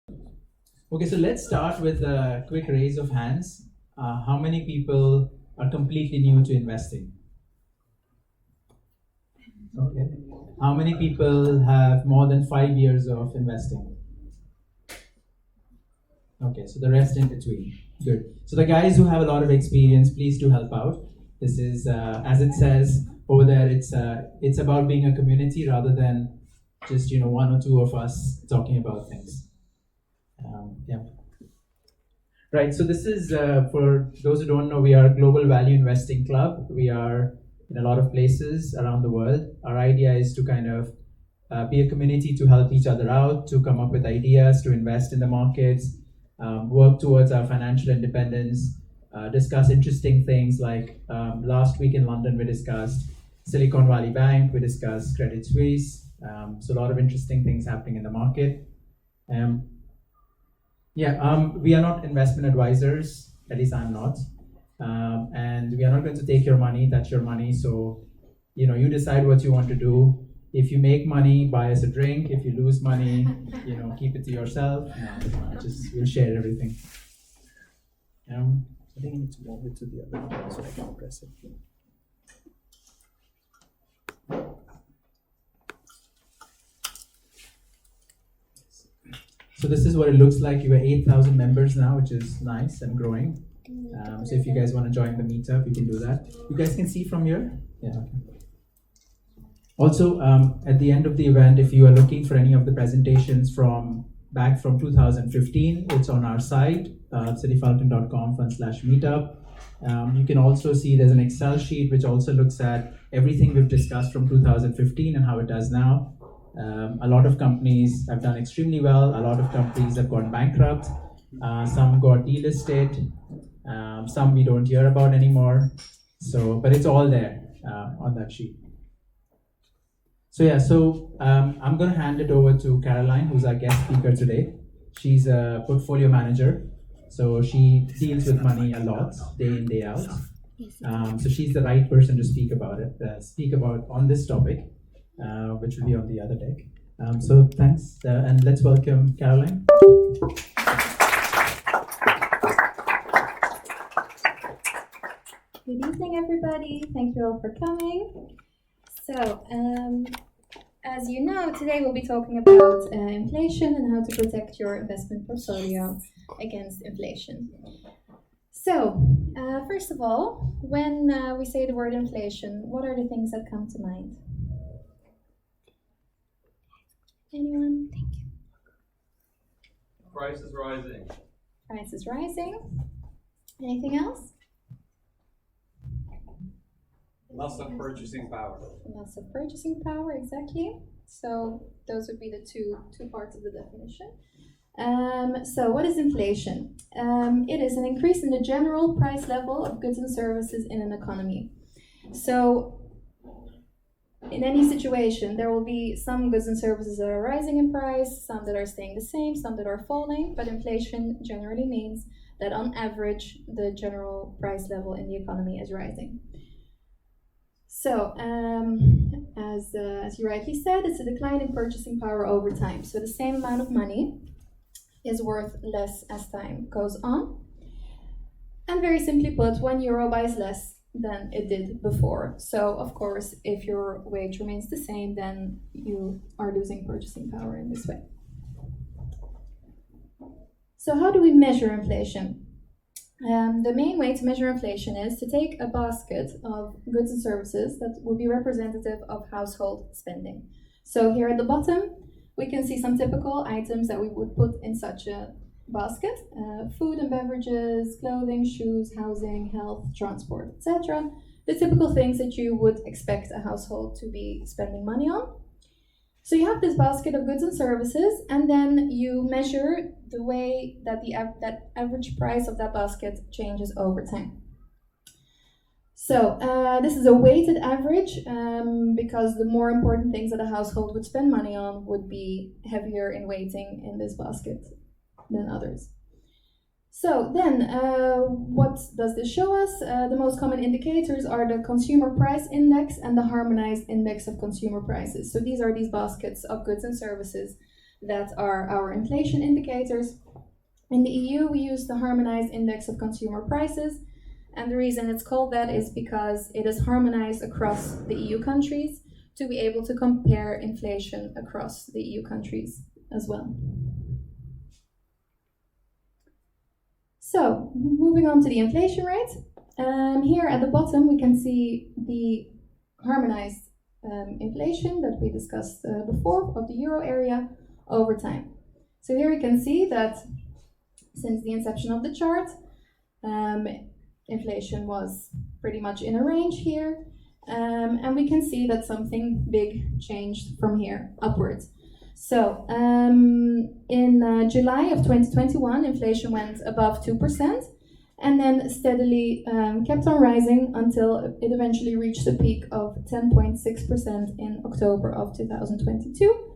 Okay, so let's start with a quick raise of hands. How many people are completely new to investing? Okay. How many people have more than 5 years of investing? Okay, so the rest in between. Good. So the guys who have a lot of experience, please do help out. This is, as it says over there, it's about being a community rather than just one or two of us talking about things. Yeah. Right. So this is for those who don't know, we are a Global Value Investing Club. We are in a lot of places around the world. Our idea is to kind of be a community to help each other out, to come up with ideas, to invest in the markets, work towards our financial independence, discuss interesting things like last week in London we discussed Silicon Valley Bank, we discussed Credit Suisse. So a lot of interesting things happening in the market. We are not investment advisors, at least I'm not. And we are not going to take your money, that's your money. So, you decide what you want to do. If you make money, buy us a drink. If you lose money, keep it to yourself. No, we'll share everything. I think I need to move it to the other one so I can press it. So this is what it looks like. You are 8,000 members now, which is nice and growing. So if you guys want to join the meetup, you can do that. You guys can see from here? Yeah. Okay. Also, at the end of the event, if you are looking for any of the presentations back from 2015, it's on our site, cityfalcon.com/meetup. You can also see there's an Excel sheet which also looks at everything we've discussed from 2015 and how it does now. A lot of companies have done extremely well. A lot of companies have gone bankrupt. Some got delisted. Some we don't hear about anymore. But it's all there on that sheet. I'm going to hand it over to Caroline, who's our guest speaker today. She's a portfolio manager. So she deals with money a lot, day in, day out. So she's the right person to speak about on this topic. Which will be on the other deck. So thanks, and let's welcome Caroline. Good evening, everybody. Thank you all for coming. So, as you know, today we'll be talking about inflation and how to protect your investment portfolio against inflation. So, first of all, when we say the word inflation, what are the things that come to mind? Anyone? Thank you. Prices rising. Prices rising. Anything else? Loss of purchasing power. Loss of purchasing power, exactly. So those would be the two parts of the definition. So what is inflation? It is an increase in the general price level of goods and services in an economy. So in any situation, there will be some goods and services that are rising in price, some that are staying the same, some that are falling, but inflation generally means that on average, the general price level in the economy is rising. So, as you rightly said, it's a decline in purchasing power over time. So the same amount of money is worth less as time goes on. And very simply put, €1 buys less than it did before. So, of course, if your wage remains the same, then you are losing purchasing power in this way. So how do we measure inflation? The main way to measure inflation is to take a basket of goods and services that will be representative of household spending. So here at the bottom, we can see some typical items that we would put in such a basket. Food and beverages, clothing, shoes, housing, health, transport, etc. The typical things that you would expect a household to be spending money on. So you have this basket of goods and services, and then you measure the way that that average price of that basket changes over time. So this is a weighted average because the more important things that a household would spend money on would be heavier in weighting in this basket than others. So then, what does this show us? The most common indicators are the consumer price index and the harmonized index of consumer prices. So these are these baskets of goods and services that are our inflation indicators. In the EU, we use the Harmonized Index of Consumer Prices, and the reason it's called that is because it is harmonized across the EU countries to be able to compare inflation across the EU countries as well. So, moving on to the inflation rate. Here at the bottom, we can see the harmonized inflation that we discussed before of the euro area over time. So here you can see that since the inception of the chart, inflation was pretty much in a range here, and we can see that something big changed from here upwards. So in July of 2021, inflation went above 2%, and then steadily kept on rising until it eventually reached a peak of 10.6% in October of 2022.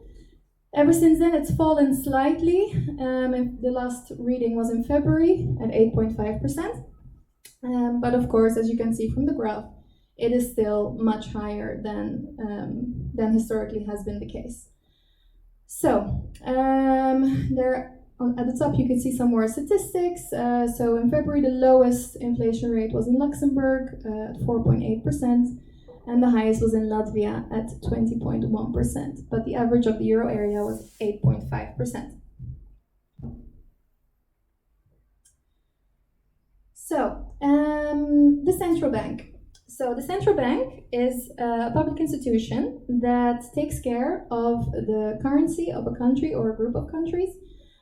Ever since then, it's fallen slightly. The last reading was in February at 8.5%. But of course, as you can see from the graph, it is still much higher than historically has been the case. So, at the top, you can see some more statistics. So in February, the lowest inflation rate was in Luxembourg at 4.8%. And the highest was in Latvia at 20.1%, but the average of the euro area was 8.5%. So, the central bank. So the central bank is a public institution that takes care of the currency of a country or a group of countries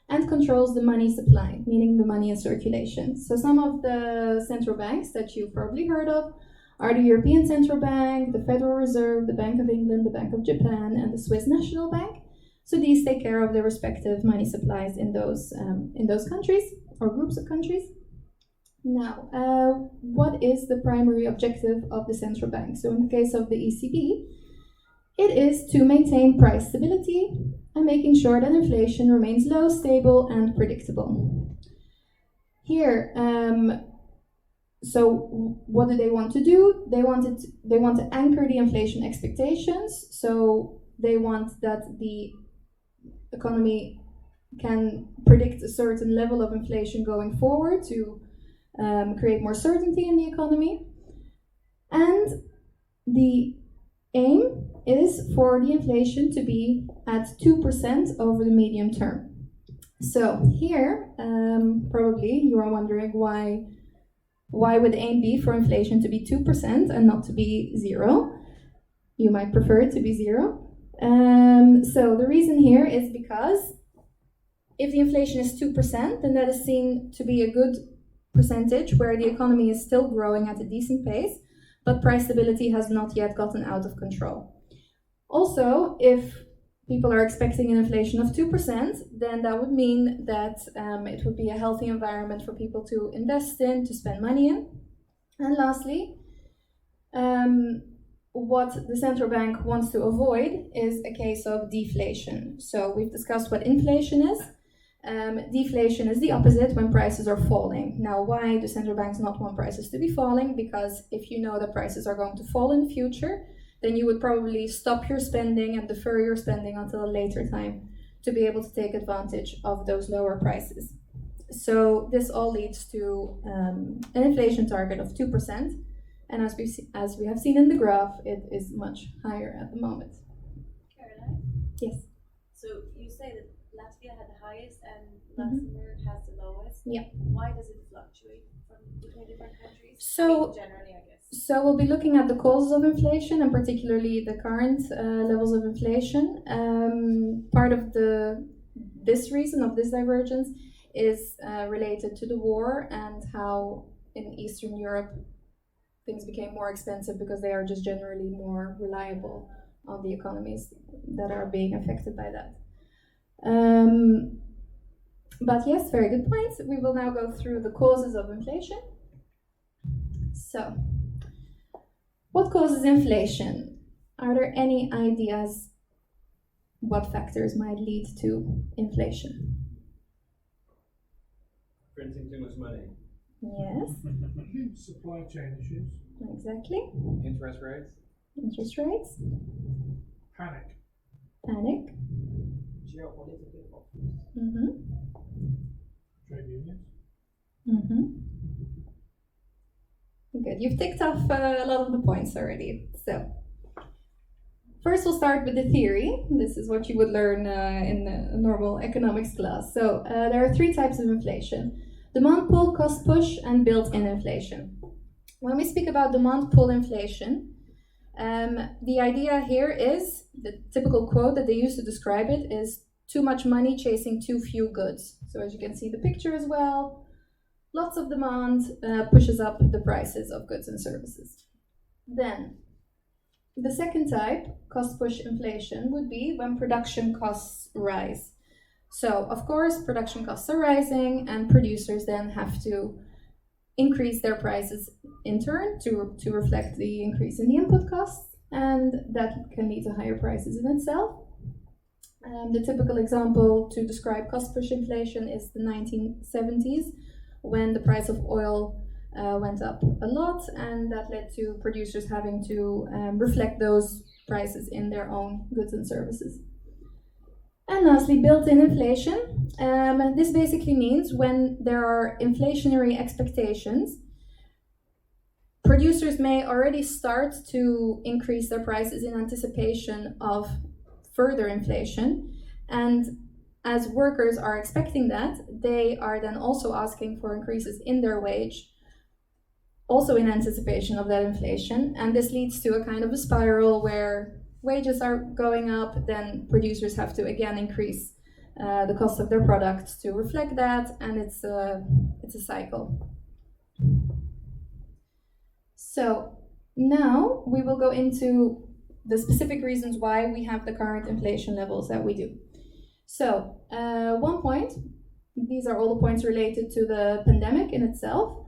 and controls the money supply, meaning the money in circulation. So some of the central banks that you've probably heard of are the European Central Bank, the Federal Reserve, the Bank of England, the Bank of Japan, and the Swiss National Bank. So these take care of the respective money supplies in those countries or groups of countries. Now, what is the primary objective of the central bank? So in the case of the ECB, it is to maintain price stability and making sure that inflation remains low, stable, and predictable. Here, so what do they want to do? They want to anchor the inflation expectations. So they want that the economy can predict a certain level of inflation going forward to create more certainty in the economy. And the aim is for the inflation to be at 2% over the medium term. So here, probably you are wondering why would the aim be for inflation to be 2% and not to be 0? You might prefer it to be 0. So the reason here is because if the inflation is 2%, then that is seen to be a good percentage where the economy is still growing at a decent pace, but price stability has not yet gotten out of control. Also, if people are expecting an inflation of 2%, then that would mean that it would be a healthy environment for people to invest in, to spend money in. And lastly, what the central bank wants to avoid is a case of deflation. So we've discussed what inflation is. Deflation is the opposite when prices are falling. Now, why do central banks not want prices to be falling? Because if you know that prices are going to fall in the future, then you would probably stop your spending and defer your spending until a later time to be able to take advantage of those lower prices. So this all leads to an inflation target of 2%. And as we have seen in the graph, it is much higher at the moment. Caroline? Yes. So you say that Latvia had the highest and Luxembourg has the lowest. Yeah. Why does it fluctuate between different countries? So generally, I guess. So we'll be looking at the causes of inflation and particularly the current levels of inflation. Part of this reason of this divergence is related to the war and how in Eastern Europe things became more expensive because they are just generally more reliable on the economies that are being affected by that. But yes, very good points. We will now go through the causes of inflation. So, what causes inflation? Are there any ideas what factors might lead to inflation? Printing too much money. Yes, Supply chain issues. exactly. Interest rates. Interest rates, Panic. panic, geopolitical. Mm-hmm. Trade unions. Mm-hmm. Good. You've ticked off a lot of the points already. So, first we'll start with the theory. This is what you would learn in the normal economics class. So, there are three types of inflation: demand pull, cost push, and built-in inflation. When we speak about demand pull inflation, the idea here is, the typical quote that they use to describe it is, too much money chasing too few goods. So as you can see the picture as well, lots of demand pushes up the prices of goods and services. Then, the second type, cost push inflation, would be when production costs rise. So, of course, production costs are rising, and producers then have to increase their prices in turn to reflect the increase in the input costs, and that can lead to higher prices in itself. The typical example to describe cost push inflation is the 1970s, when the price of oil went up a lot, and that led to producers having to reflect those prices in their own goods and services. And lastly, built-in inflation. This basically means when there are inflationary expectations, producers may already start to increase their prices in anticipation of further inflation. And as workers are expecting that, they are then also asking for increases in their wage, also in anticipation of that inflation. And this leads to a kind of a spiral where wages are going up, then producers have to again increase the cost of their products to reflect that, and it's a cycle. So now we will go into the specific reasons why we have the current inflation levels that we do. So one point, these are all the points related to the pandemic in itself.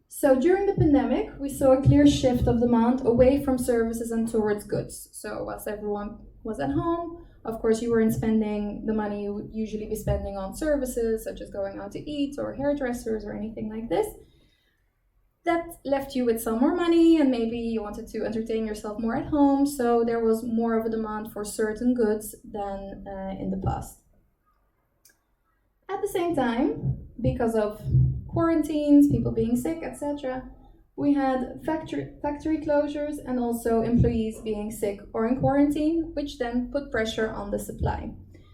So during the pandemic, we saw a clear shift of demand away from services and towards goods. So whilst everyone was at home, of course, you weren't spending the money you would usually be spending on services, such as going out to eat or hairdressers or anything like this. That left you with some more money, and maybe you wanted to entertain yourself more at home. So there was more of a demand for certain goods than in the past. At the same time, because of quarantines, people being sick, etc., we had factory closures and also employees being sick or in quarantine, which then put pressure on the supply.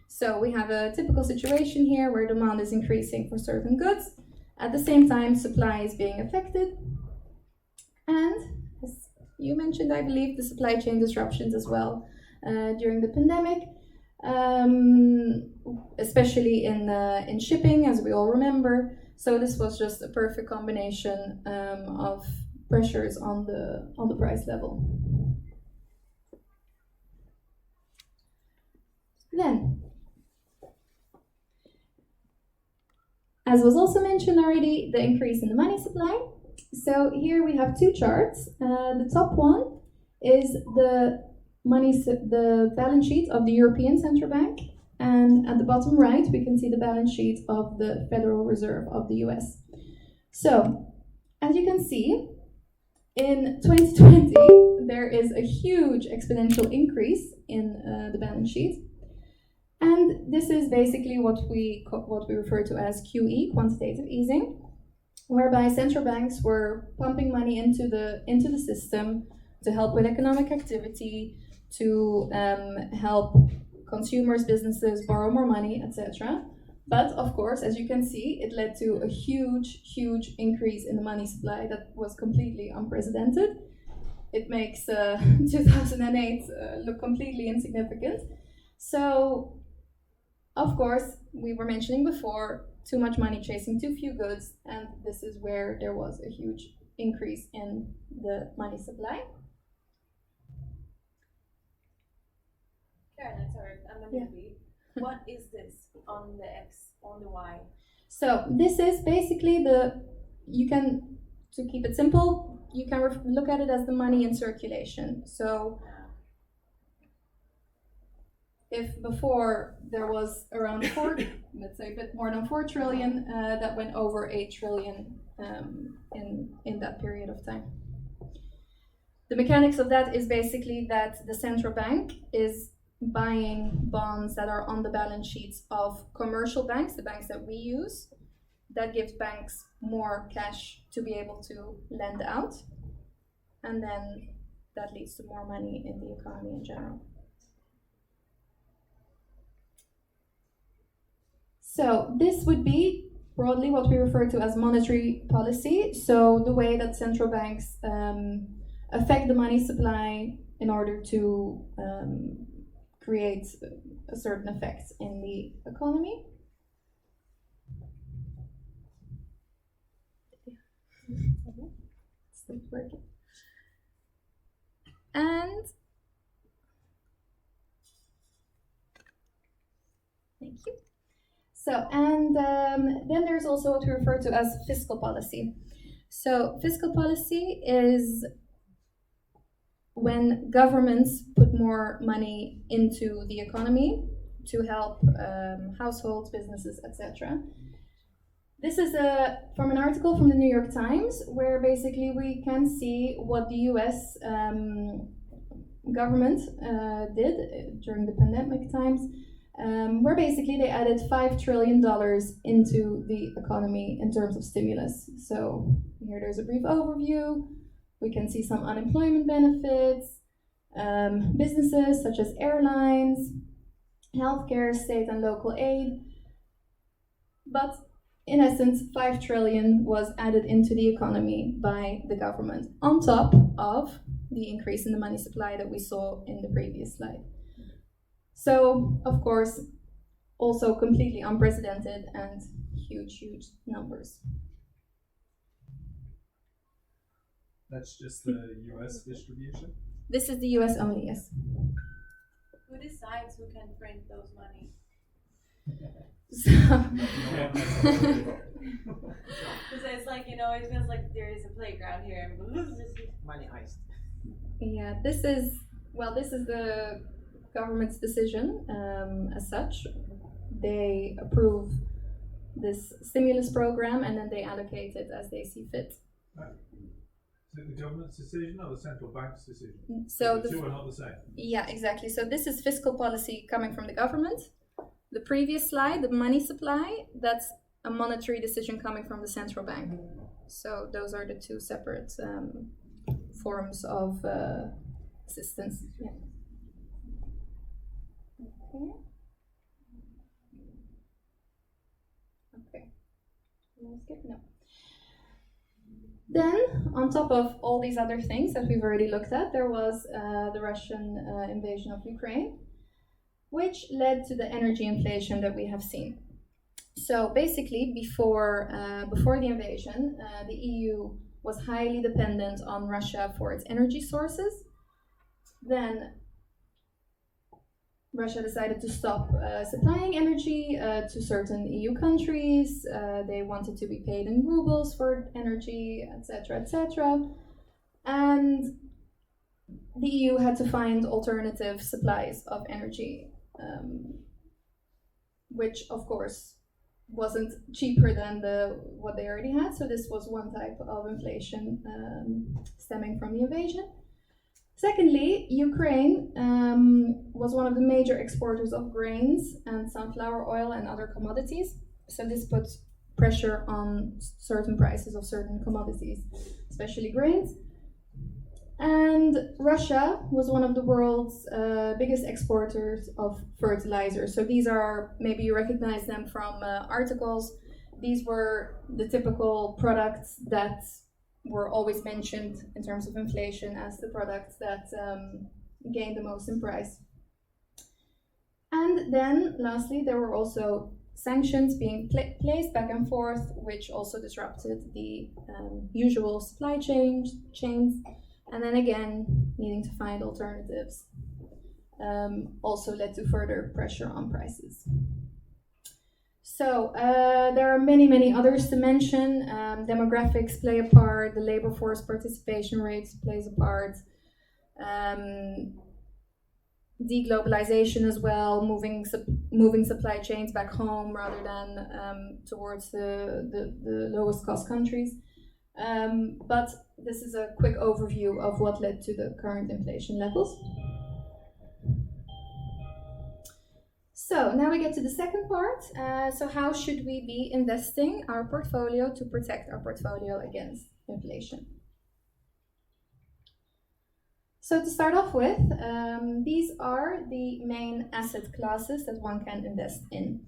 So we have a typical situation here where demand is increasing for certain goods. At the same time, supply is being affected. And as you mentioned, I believe, the supply chain disruptions as well during the pandemic. Especially in shipping, as we all remember. So this was just a perfect combination of pressures on the price level. Then, as was also mentioned already, the increase in the money supply. So here we have two charts. The top one is the balance sheet of the European Central Bank, and at the bottom right we can see the balance sheet of the Federal Reserve of the US. So, as you can see, in 2020 there is a huge exponential increase in the balance sheet, and this is basically what we refer to as QE, quantitative easing, whereby central banks were pumping money into the system to help with economic activity, to help consumers, businesses borrow more money, etc. But of course, as you can see, it led to a huge increase in the money supply that was completely unprecedented. It makes 2008 look completely insignificant. So, of course, we were mentioning before, too much money chasing too few goods, and this is where there was a huge increase in the money supply. Karen, sorry, I'm a newbie. What is this on the X, on the Y? So this is basically to keep it simple, you can look at it as the money in circulation. So if before there was around let's say a bit more than 4 trillion, that went over 8 trillion in that period of time. The mechanics of that is basically that the central bank is buying bonds that are on the balance sheets of commercial banks, the banks that we use. That gives banks more cash to be able to lend out, and then that leads to more money in the economy in general. So this would be broadly what we refer to as monetary policy. So the way that central banks affect the money supply in order to create a certain effect in the economy. It's not working. And thank you. So, and then there's also what we refer to as fiscal policy. So fiscal policy is when governments put more money into the economy to help households, businesses, etc. This is from an article from the New York Times, where basically we can see what the US government did during the pandemic times, where basically they added $5 trillion into the economy in terms of stimulus. So here there's a brief overview. We can see some unemployment benefits, businesses such as airlines, healthcare, state and local aid. But in essence, 5 trillion was added into the economy by the government, on top of the increase in the money supply that we saw in the previous slide. So, of course, also completely unprecedented and huge, huge numbers. That's just the US distribution? This is the US only, yes. Who decides who can print those money? So, Because it's like, you know, it feels like there is a playground here and money heist. yeah, this is the government's decision as such. They approve this stimulus program and then they allocate it as they see fit. Is it the government's decision or the central bank's decision? So the two are not the same. Yeah, exactly. So this is fiscal policy coming from the government. The previous slide, the money supply, that's a monetary decision coming from the central bank. So those are the two separate forms of assistance. Yeah. Okay. Okay. Can I skip? No. Then, on top of all these other things that we've already looked at, there was the Russian invasion of Ukraine, which led to the energy inflation that we have seen. So basically, before the invasion, the EU was highly dependent on Russia for its energy sources. Then Russia decided to stop supplying energy to certain EU countries. They wanted to be paid in rubles for energy, etc., etc. And the EU had to find alternative supplies of energy, which, of course, wasn't cheaper than what they already had. So this was one type of inflation stemming from the invasion. Secondly, Ukraine was one of the major exporters of grains and sunflower oil and other commodities. So this puts pressure on certain prices of certain commodities, especially grains. And Russia was one of the world's biggest exporters of fertilizers. So these are, maybe you recognize them from articles. These were the typical products that were always mentioned in terms of inflation as the products that gained the most in price. And then, lastly, there were also sanctions being placed back and forth, which also disrupted the usual supply chains. And then again, needing to find alternatives also led to further pressure on prices. So there are many, many others to mention. Demographics play a part, the labor force participation rates plays a part, deglobalization as well, moving supply chains back home rather than towards the lowest cost countries. But this is a quick overview of what led to the current inflation levels. So now we get to the second part. So how should we be investing our portfolio to protect our portfolio against inflation? So to start off with, these are the main asset classes that one can invest in.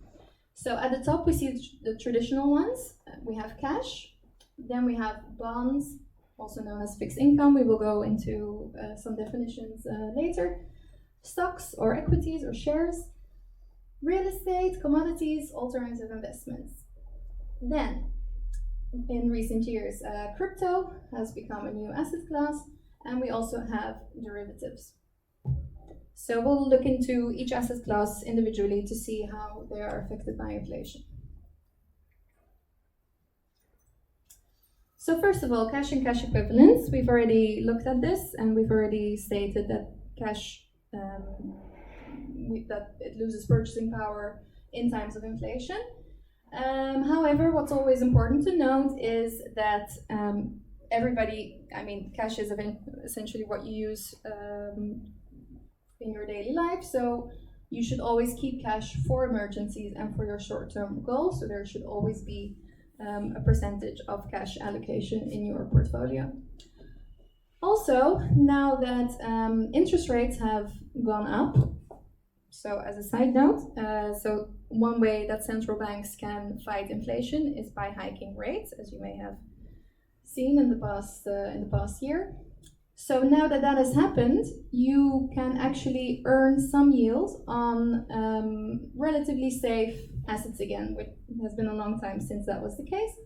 So at the top we see the traditional ones. We have cash, then we have bonds, also known as fixed income. We will go into some definitions later. Stocks or equities or shares, real estate, commodities, alternative investments. Then, in recent years, crypto has become a new asset class, and we also have derivatives. So we'll look into each asset class individually to see how they are affected by inflation. So first of all, cash and cash equivalents. We've already looked at this, and we've already stated that cash that it loses purchasing power in times of inflation. However, what's always important to note is that cash is essentially what you use in your daily life. So you should always keep cash for emergencies and for your short-term goals. So there should always be a percentage of cash allocation in your portfolio. Also, now that interest rates have gone up, so as a side note, so one way that central banks can fight inflation is by hiking rates, as you may have seen in the past year. So now that that has happened, you can actually earn some yield on relatively safe assets again, which has been a long time since that was the case.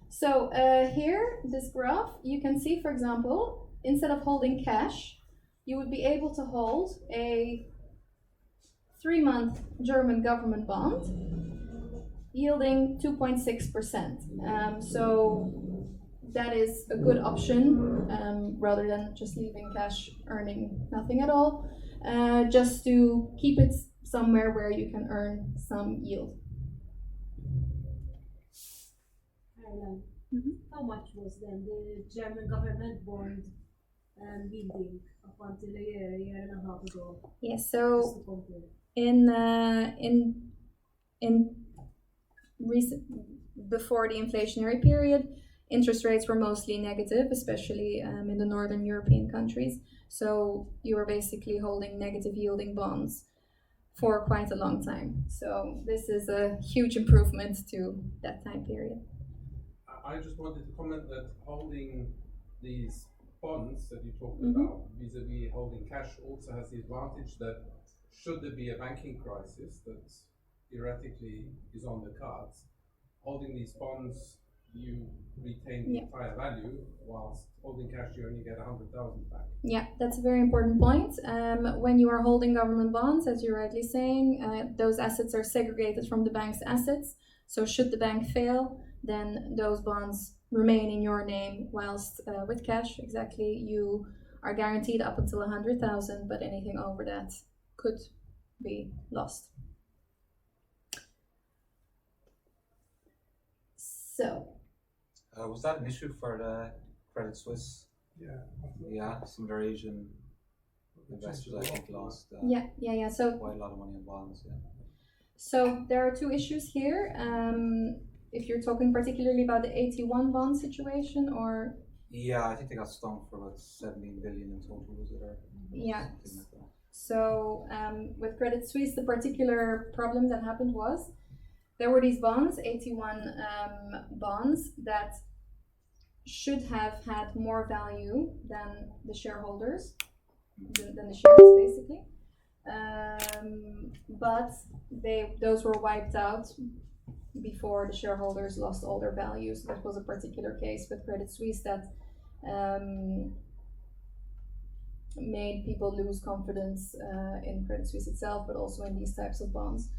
So here, this graph, you can see, for example, instead of holding cash, you would be able to hold a 3-month German government bond yielding 2.6%. So that is a good option rather than just leaving cash earning nothing at all, just to keep it somewhere where you can earn some yield. How much was then the German government bond yielding up until a year and a half ago? Yes, so in recent, before the inflationary period, interest rates were mostly negative, especially in the northern European countries. So you were basically holding negative yielding bonds for quite a long time. So this is a huge improvement to that time period. I just wanted to comment that holding these bonds that you talked about vis-a-vis holding cash also has the advantage that should there be a banking crisis that theoretically is on the cards, holding these bonds you retain the entire value, whilst holding cash you only get 100,000 back. Yeah, that's a very important point. When you are holding government bonds, as you're rightly saying, those assets are segregated from the bank's assets. So should the bank fail, then those bonds remain in your name, whilst with cash, exactly, you are guaranteed up until 100,000, but anything over that could be lost. So, was that an issue for the Credit Suisse? Yeah, some of their Asian investors, I think, lost So quite a lot of money in bonds. Yeah. So there are two issues here. If you're talking particularly about the AT1 bond situation, or I think they got stung for about 17 billion in total, was it? Yeah. So with Credit Suisse, the particular problem that happened was there were these bonds, AT1 bonds, that should have had more value than the shareholders, than the shares, basically. But those were wiped out before the shareholders lost all their values. That was a particular case with Credit Suisse that made people lose confidence in Credit Suisse itself, but also in these types of bonds.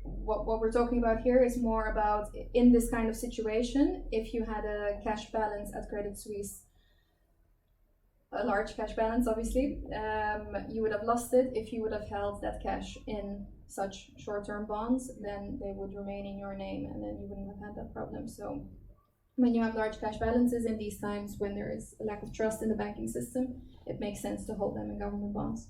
What we're talking about here is more about, in this kind of situation, if you had a cash balance at Credit Suisse, a large cash balance, obviously, you would have lost it. If you would have held that cash in such short-term bonds, then they would remain in your name, and then you wouldn't have had that problem. So when you have large cash balances in these times, when there is a lack of trust in the banking system, it makes sense to hold them in government bonds.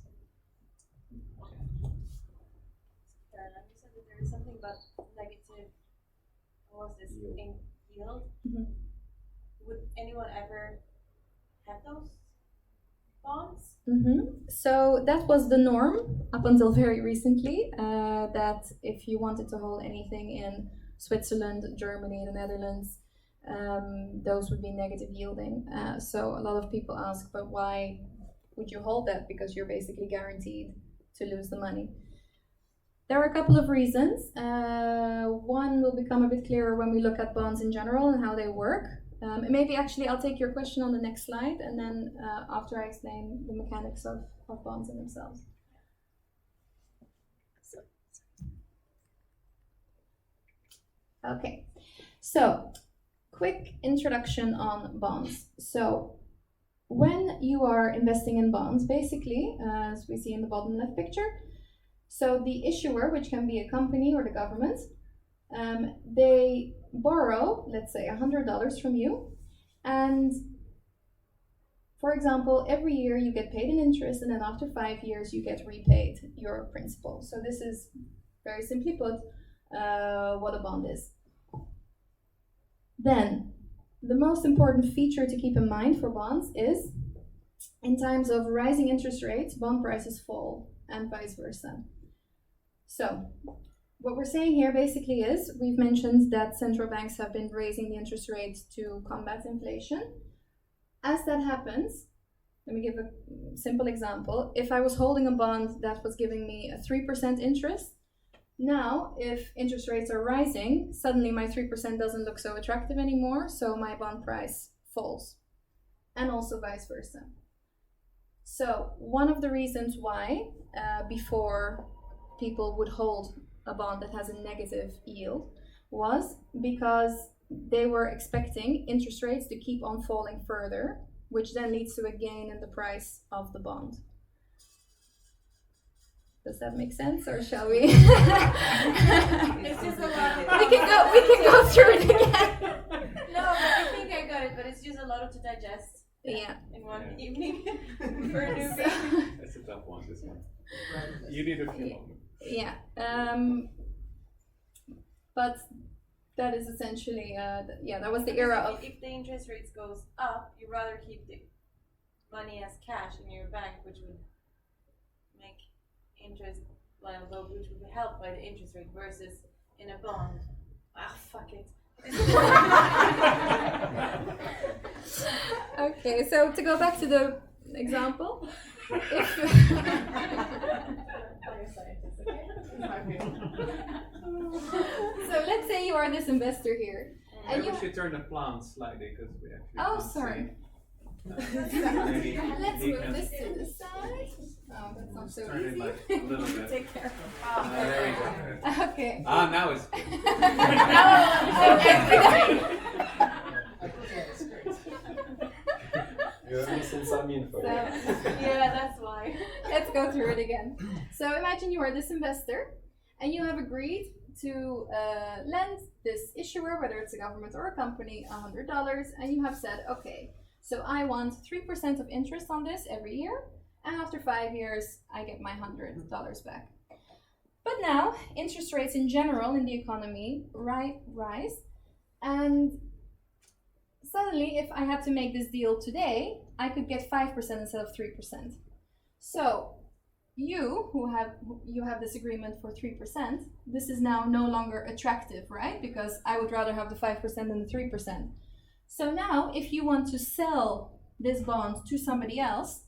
what was this, in yield, Mhm. would anyone ever have those bonds? So that was the norm up until very recently, that if you wanted to hold anything in Switzerland, Germany, the Netherlands, those would be negative yielding. So a lot of people ask, but why would you hold that? Because you're basically guaranteed to lose the money. There are a couple of reasons. One will become a bit clearer when we look at bonds in general and how they work. Maybe actually I'll take your question on the next slide, and then after I explain the mechanics of bonds in themselves. Okay, so quick introduction on bonds. So when you are investing in bonds, basically, as we see in the bottom left picture, so the issuer, which can be a company or the government, they borrow, let's say, $100 from you, and for example, every year you get paid an interest, and then after 5 years you get repaid your principal. So this is, very simply put, what a bond is. Then, the most important feature to keep in mind for bonds is, in times of rising interest rates, bond prices fall, and vice versa. So, what we're saying here basically is, we've mentioned that central banks have been raising the interest rates to combat inflation. As that happens, let me give a simple example. If I was holding a bond that was giving me a 3% interest, now if interest rates are rising, suddenly my 3% doesn't look so attractive anymore, so my bond price falls. And also vice versa. So one of the reasons why before people would hold a bond that has a negative yield was because they were expecting interest rates to keep on falling further, which then leads to a gain in the price of the bond. Does that make sense, or shall we? It's just a lot of we can go through it again. No, but I think I got it, but it's just a lot to digest. Yeah. In one evening for a newbie. That's a tough one, this one. You need a few moments. Yeah. But that is essentially, that was the era of. If the interest rates goes up, you'd rather keep the money as cash in your bank, which would make interest liable, which would be helped by the interest rate, versus in a bond. Ah, fuck it. Okay, so to go back to the example, so let's say you are this investor here, and Maybe you. we should turn the plant slightly because we actually. Oh, can't sorry. see. Let's move this to the side. Oh, that's not so Turn it easy. like a little bit. Take care. There you go. Okay. Ah, now it's good. You have missing some info. Yeah, that's why. Let's go through it again. So imagine you are this investor, and you have agreed to lend this issuer, whether it's a government or a company, $100, and you have said, okay, so I want 3% of interest on this every year, and after 5 years, I get my $100 back. But now, interest rates in general in the economy rise, and suddenly, if I had to make this deal today, I could get 5% instead of 3%. So, you have this agreement for 3%, this is now no longer attractive, right? Because I would rather have the 5% than the 3%. So now, if you want to sell this bond to somebody else,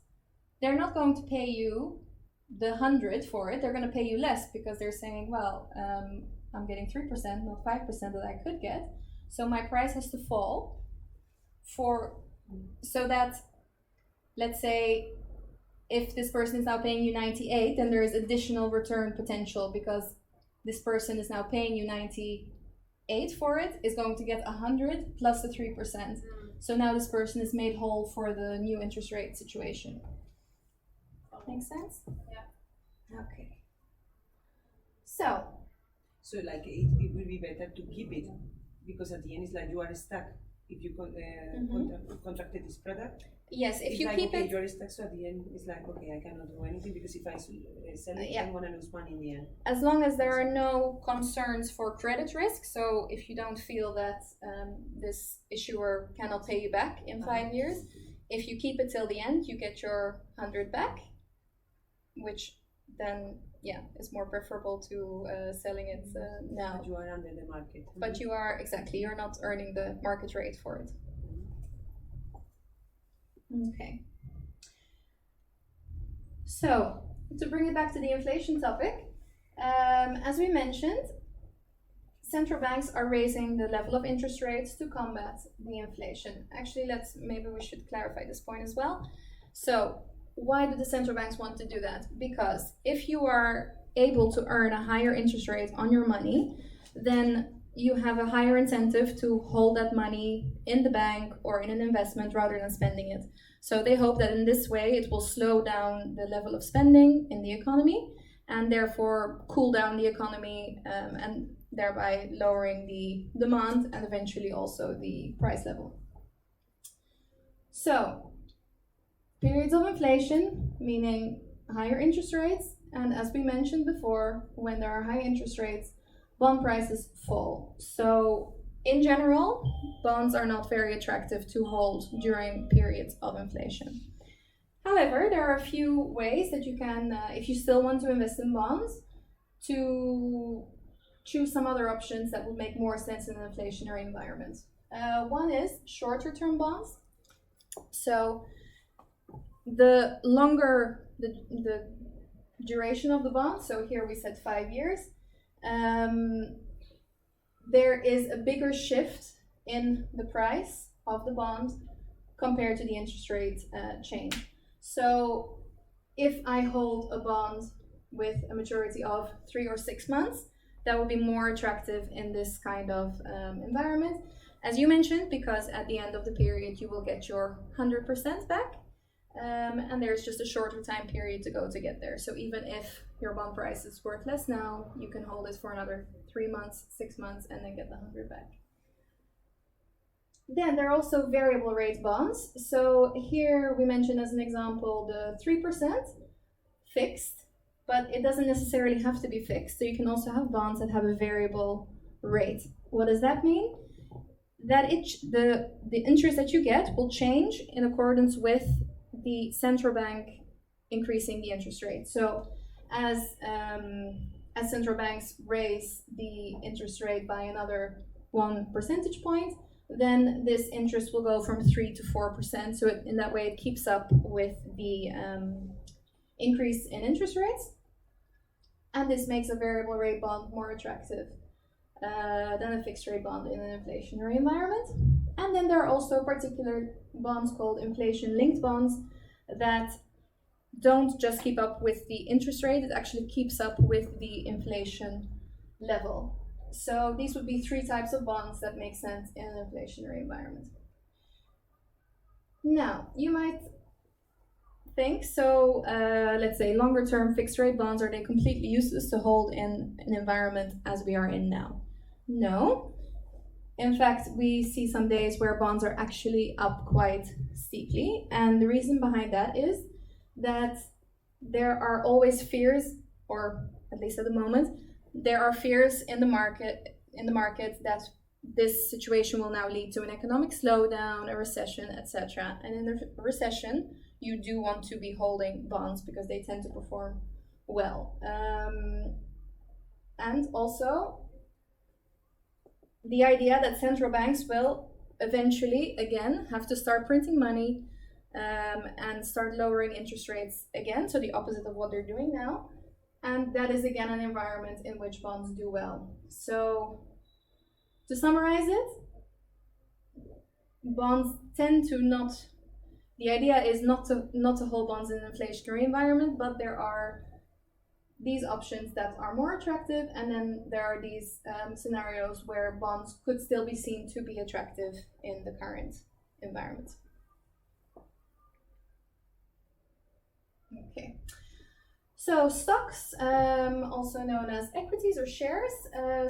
they're not going to pay you the 100 for it, they're going to pay you less because they're saying, well, I'm getting 3%, not 5% that I could get. So my price has to fall so that, let's say, if this person is now paying you 98, then there is additional return potential because this person is now paying you 98 for it, is going to get 100 plus the 3%. So now this person is made whole for the new interest rate situation. Makes sense? Yeah. Okay. So like it will be better to keep it because at the end it's like you are stuck if you contracted this product. Yes, if It's you like, keep okay, it, you're stuck, so at the end, it's like, okay, I cannot do anything because if I sell it, yeah. I'm gonna lose money in the end. as long as there are no concerns for credit risk, so if you don't feel that this issuer cannot pay you back in 5 years, if you keep it till the end, you get your 100 back, which then, yeah, is more preferable to selling it now. But you are under the market. But you are, exactly, you're not earning the market rate for it. Okay. So, to bring it back to the inflation topic, as we mentioned, central banks are raising the level of interest rates to combat the inflation. Actually, maybe we should clarify this point as well. So, why do the central banks want to do that? Because if you are able to earn a higher interest rate on your money, then you have a higher incentive to hold that money in the bank or in an investment rather than spending it. So they hope that in this way it will slow down the level of spending in the economy and therefore cool down the economy and thereby lowering the demand and eventually also the price level. So, periods of inflation, meaning higher interest rates, and as we mentioned before, when there are high interest rates, bond prices fall. So in general, bonds are not very attractive to hold during periods of inflation. However, there are a few ways that you can, if you still want to invest in bonds, to choose some other options that would make more sense in an inflationary environment. One is shorter term bonds. So the longer the duration of the bond, so here we said 5 years, there is a bigger shift in the price of the bond compared to the interest rate change. So if I hold a bond with a maturity of 3 or 6 months, that would be more attractive in this kind of environment. As you mentioned, because at the end of the period you will get your 100% back, and there's just a shorter time period to go to get there. So even if your bond price is worth less now, you can hold it for another 3 months, 6 months, and then get the 100 back. Then there are also variable rate bonds. So here we mentioned as an example the 3% fixed, but it doesn't necessarily have to be fixed. So you can also have bonds that have a variable rate. What does that mean? That the interest that you get will change in accordance with the central bank increasing the interest rate. So as central banks raise the interest rate by another 1 percentage point, then this interest will go from 3 to 4%. So in that way, it keeps up with the increase in interest rates. And this makes a variable rate bond more attractive than a fixed rate bond in an inflationary environment. And then there are also particular bonds called inflation-linked bonds that don't just keep up with the interest rate, it actually keeps up with the inflation level. So these would be 3 types of bonds that make sense in an inflationary environment. Now, you might think, so let's say longer term fixed rate bonds, are they completely useless to hold in an environment as we are in now? No. In fact, we see some days where bonds are actually up quite steeply, and the reason behind that is that there are always fears, or at least at the moment, there are fears in the market that this situation will now lead to an economic slowdown, a recession, etc. And in a recession, you do want to be holding bonds because they tend to perform well. And also, the idea that central banks will eventually, again, have to start printing money and start lowering interest rates again, so the opposite of what they're doing now. And that is, again, an environment in which bonds do well. So, to summarize it, bonds tend to not, the idea is not to hold bonds in an inflationary environment, but there are these options that are more attractive, and then there are these scenarios where bonds could still be seen to be attractive in the current environment. Okay. So stocks, also known as equities or shares.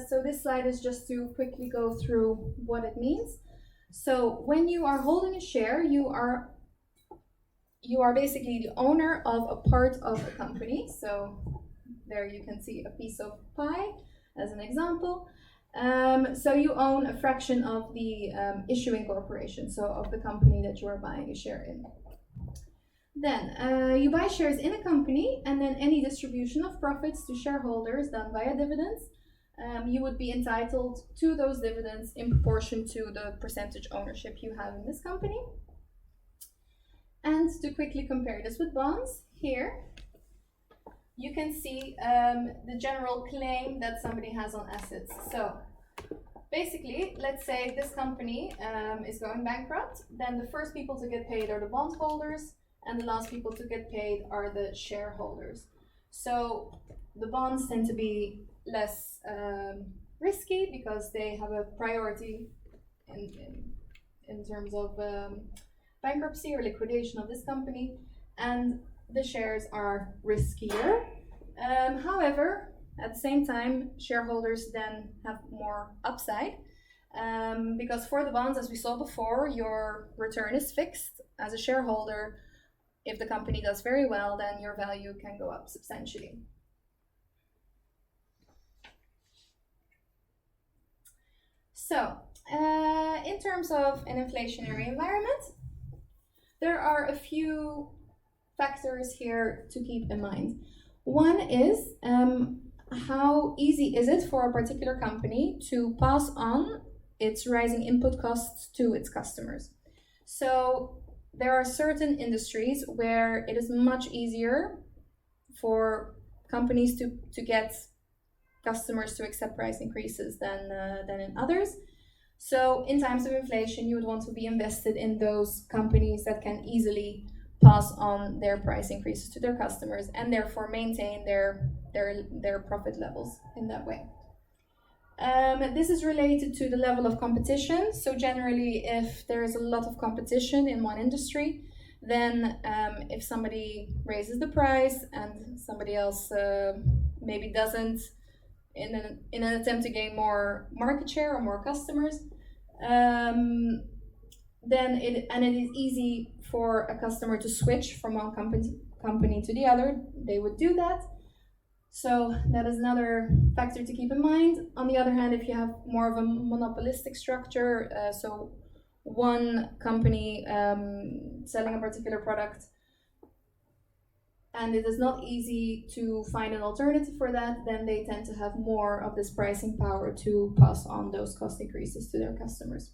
So this slide is just to quickly go through what it means. So when you are holding a share, you are you are basically the owner of a part of a company. So there you can see a piece of pie as an example. So you own a fraction of the issuing corporation, so of the company that you are buying a share in. Then you buy shares in a company, and then any distribution of profits to shareholders done via dividends, you would be entitled to those dividends in proportion to the percentage ownership you have in this company. And to quickly compare this with bonds, here you can see the general claim that somebody has on assets. So basically, let's say this company is going bankrupt, then the first people to get paid are the bondholders, and the last people to get paid are the shareholders. So the bonds tend to be less risky because they have a priority in terms of bankruptcy or liquidation of this company, and the shares are riskier. However, at the same time, shareholders then have more upside because for the bonds, as we saw before, your return is fixed. As a shareholder, if the company does very well, then your value can go up substantially. So, in terms of an inflationary environment, there are a few factors here to keep in mind. One is how easy is it for a particular company to pass on its rising input costs to its customers. So there are certain industries where it is much easier for companies to get customers to accept price increases than in others. So in times of inflation, you would want to be invested in those companies that can easily pass on their price increases to their customers and therefore maintain their profit levels in that way. This is related to the level of competition. So generally, if there is a lot of competition in one industry, then if somebody raises the price and somebody else maybe doesn't, in an attempt to gain more market share or more customers, then it is easy for a customer to switch from one company to the other. They would do that. So that is another factor to keep in mind. On the other hand, if you have more of a monopolistic structure, so one company selling a particular product, and it is not easy to find an alternative for that, then they tend to have more of this pricing power to pass on those cost increases to their customers.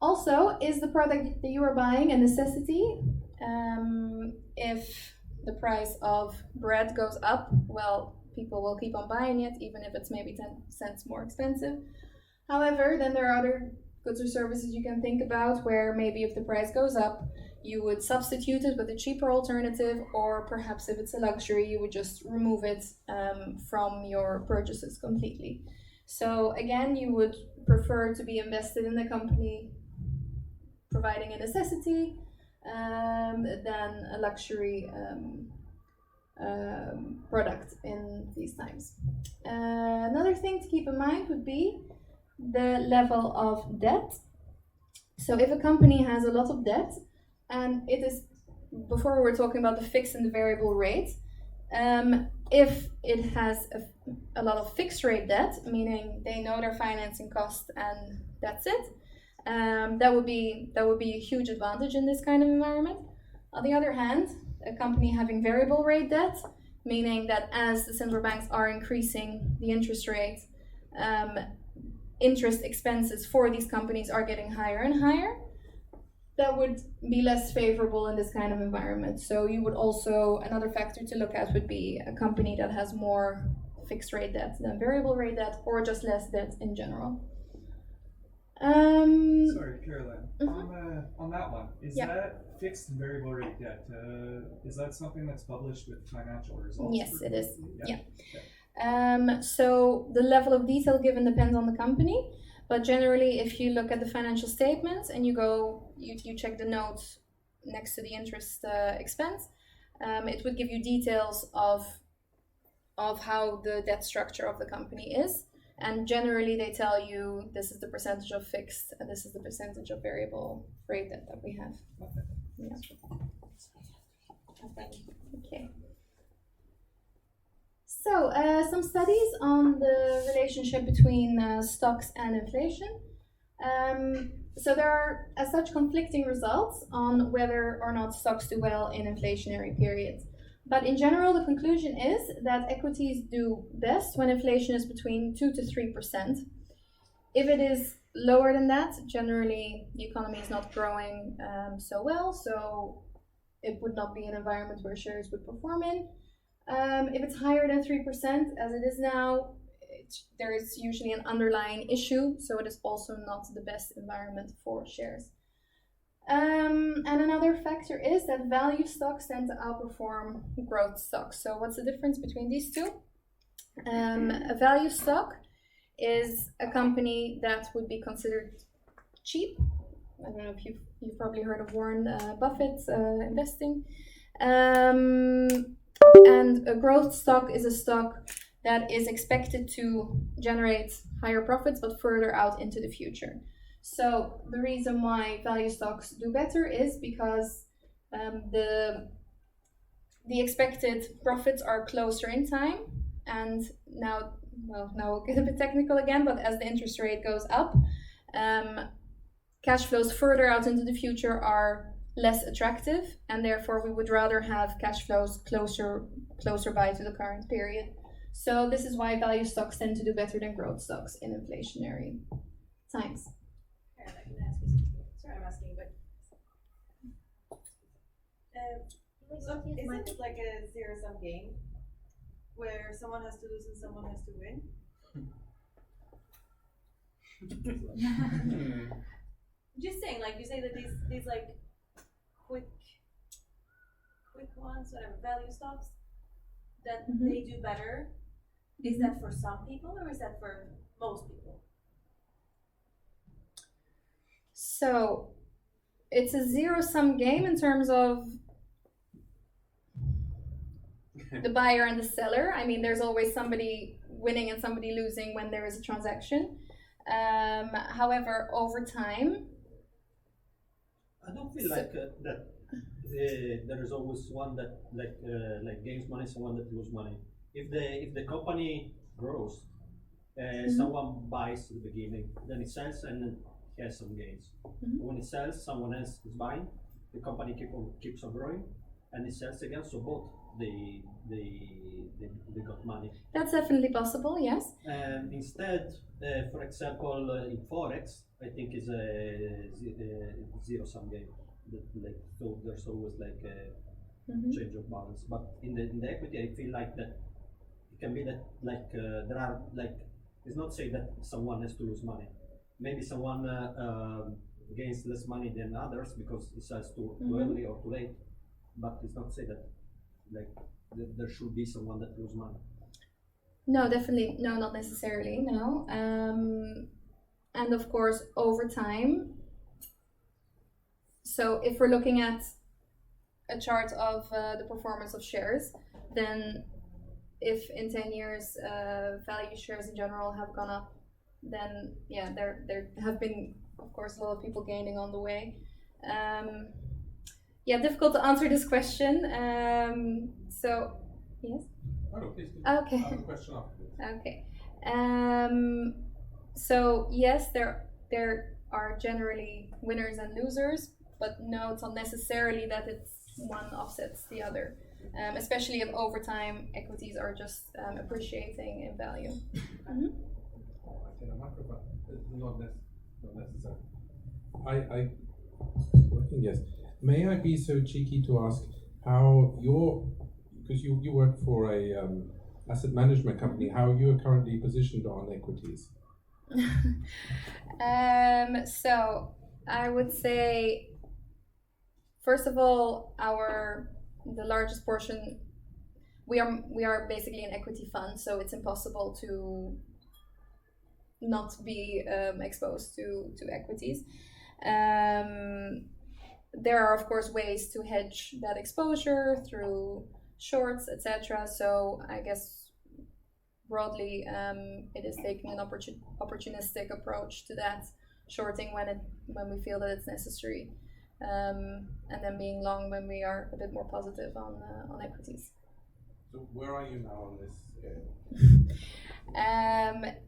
Also, is the product that you are buying a necessity? If the price of bread goes up, well, people will keep on buying it, even if it's maybe 10 cents more expensive. However, then there are other goods or services you can think about where maybe if the price goes up, you would substitute it with a cheaper alternative, or perhaps if it's a luxury, you would just remove it from your purchases completely. So again, you would prefer to be invested in the company providing a necessity than a luxury product in these times. Another thing to keep in mind would be the level of debt. So if a company has a lot of debt, and it is, before we were talking about the fixed and the variable rate, if it has a lot of fixed rate debt, meaning they know their financing cost and that's it, that would be a huge advantage in this kind of environment. On the other hand, a company having variable rate debt, meaning that as the central banks are increasing the interest rate, interest expenses for these companies are getting higher and higher, that would be less favorable in this kind of environment. So you would also, another factor to look at would be a company that has more fixed rate debt than variable rate debt, or just less debt in general. Sorry, Caroline. Mm-hmm. On that one, is that fixed and variable rate debt? Is that something that's published with financial results? Yes, it is. Yeah. Okay. So the level of detail given depends on the company, but generally, if you look at the financial statements and you check the notes next to the interest expense, it would give you details of how the debt structure of the company is. And generally, they tell you this is the percentage of fixed and this is the percentage of variable rate debt that we have. Yeah. Okay. So, some studies on the relationship between stocks and inflation. So there are, as such, conflicting results on whether or not stocks do well in inflationary periods. But in general, the conclusion is that equities do best when inflation is between 2 to 3%. If it is lower than that, generally the economy is not growing so well, so it would not be an environment where shares would perform in. If it's higher than 3%, as it is now, there is usually an underlying issue, so it is also not the best environment for shares. And another factor is that value stocks tend to outperform growth stocks. So what's the difference between these two? A value stock is a company that would be considered cheap. I don't know if you've probably heard of Warren Buffett's investing. And a growth stock is a stock that is expected to generate higher profits but further out into the future. So the reason why value stocks do better is because the expected profits are closer in time, and now we'll get a bit technical again, but as the interest rate goes up, cash flows further out into the future are less attractive, and therefore we would rather have cash flows closer by to the current period. So this is why value stocks tend to do better than growth stocks in inflationary times. I can ask you something. Sorry, I'm asking, but so isn't it like a zero-sum game where someone has to lose and someone has to win? Just saying, like you say that these like quick ones, whatever, value stocks, that they do better. Is that for some people or is that for most people? So it's a zero-sum game in terms of the buyer and the seller. I mean, there's always somebody winning and somebody losing when there is a transaction. However, over time, I don't feel that there is always one that like gains money, someone that loses money. If the company grows, someone buys at the beginning, then it sells and then has some gains. When it sells, someone else is buying. The company keeps on growing, and it sells again. So both they got money. That's definitely possible. Yes. Instead, for example, in forex, I think is a zero-sum game. So there's always like a change of balance. But in the equity, I feel like that it can be that like there are like, it's not say that someone has to lose money. Maybe someone gains less money than others because it sells too early or too late. But it's not say that like there should be someone that loses money. No, definitely no, not necessarily. No, and of course over time. So if we're looking at a chart of the performance of shares, then if in 10 years value shares in general have gone up, then yeah, there have been, of course, a lot of people gaining on the way. Yeah, difficult to answer this question. So, yes? Oh, no, please do. Okay. I have a question afterwards. Okay. So yes, there are generally winners and losers, but no, it's not necessarily that it's one offsets the other. Especially if over time equities are just appreciating in value. Not necessary. I working, yes. May I be so cheeky to ask how because you work for a asset management company, how you are currently positioned on equities? So I would say, first of all, the largest portion, we are basically an equity fund, so it's impossible to not be exposed to equities. There are of course ways to hedge that exposure through shorts, etc. So I guess broadly it is taking an opportunistic approach to that, shorting when we feel that it's necessary. and then being long when we are a bit more positive on equities. So where are you now on this scale?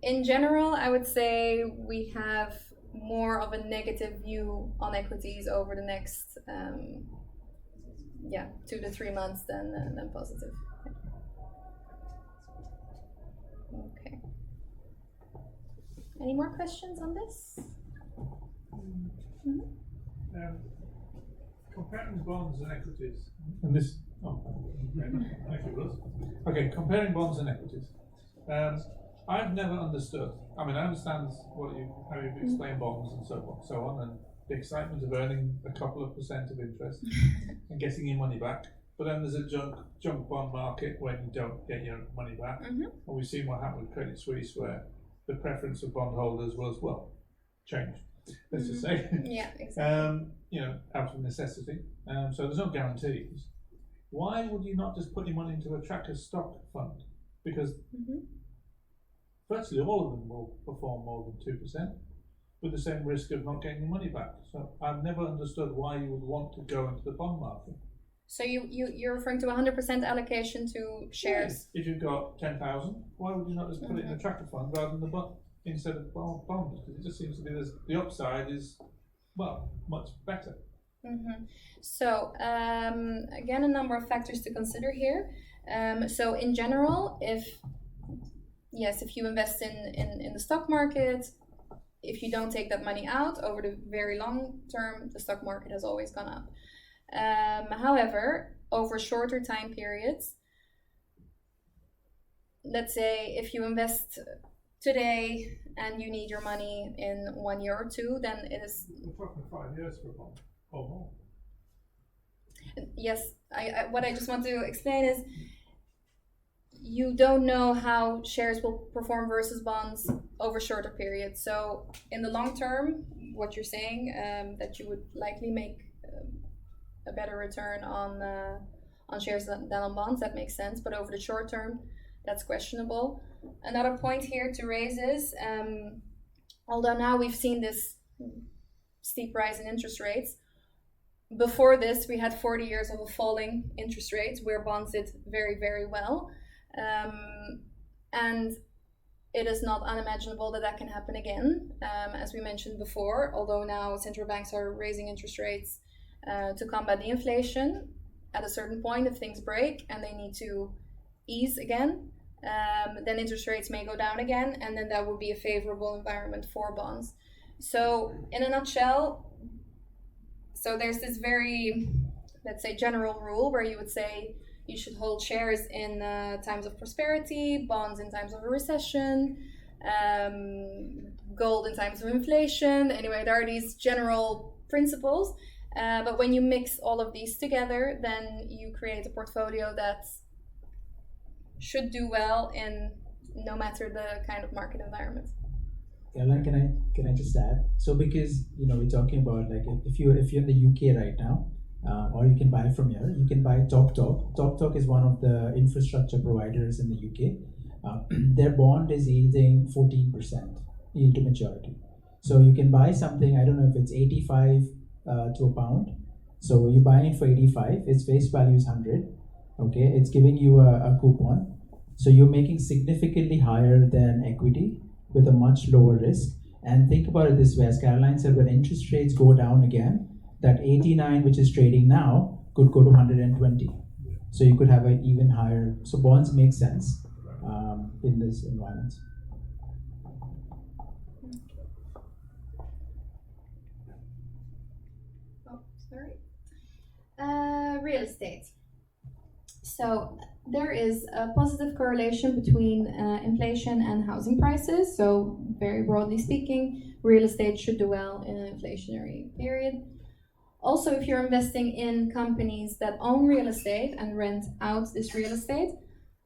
In general, I would say we have more of a negative view on equities over the next 2 to 3 months than positive. Okay. Any more questions on this? Mm-hmm. Comparing bonds and equities, and this. Thank you, Ruz. Okay, comparing bonds and equities. I've never understood. I mean, I understand how you explain bonds and so on, and the excitement of earning a couple of % of interest and getting your money back. But then there's a junk bond market when you don't get your money back. Mm-hmm. And we've seen what happened with Credit Suisse, where the preference of bondholders was changed. Let's just say, yeah, exactly. Out of necessity. So there's no guarantees. Why would you not just put your money into a tracker stock fund? Because virtually all of them will perform more than 2% with the same risk of not getting your money back. So I've never understood why you would want to go into the bond market. So you're referring to 100% allocation to shares? If you've got 10,000, why would you not just put it in a tracker fund rather than the bond instead of bonds? Because it just seems to be the upside is much better. Mm-hmm. So again, a number of factors to consider here. So in general, if you invest in the stock market, if you don't take that money out over the very long term, the stock market has always gone up. However, over shorter time periods, let's say if you invest today and you need your money in 1 year or two, then it is. We're talking 5 years for a bond or more. Yes, what I just want to explain is you don't know how shares will perform versus bonds over shorter periods. So in the long term, what you're saying, that you would likely make a better return on shares than on bonds, that makes sense. But over the short term, that's questionable. Another point here to raise is, although now we've seen this steep rise in interest rates, before this we had 40 years of a falling interest rate where bonds did very, very well. And it is not unimaginable that can happen again. As we mentioned before, although now central banks are raising interest rates to combat the inflation, at a certain point, if things break and they need to ease again, then interest rates may go down again, and then that would be a favorable environment for bonds. So in a nutshell, so there's this very, let's say, general rule where you would say you should hold shares in times of prosperity, bonds in times of a recession, gold in times of inflation. Anyway, there are these general principles. But when you mix all of these together, then you create a portfolio that should do well in no matter the kind of market environment. Caroline, can I just add? So because we're talking about like if you're in the UK right now, or you can buy from here, you can buy TalkTalk. TalkTalk is one of the infrastructure providers in the UK. Their bond is yielding 14% yield to maturity. So you can buy something, I don't know if it's 85 to a pound. So you're buying it for 85, its face value is 100. Okay, it's giving you a coupon. So you're making significantly higher than equity with a much lower risk. And think about it this way, as Caroline said, when interest rates go down again, that 89 which is trading now could go to 120. So you could have an even higher. So bonds make sense in this environment. Real estate. So there is a positive correlation between inflation and housing prices. So very broadly speaking, real estate should do well in an inflationary period. Also, if you're investing in companies that own real estate and rent out this real estate,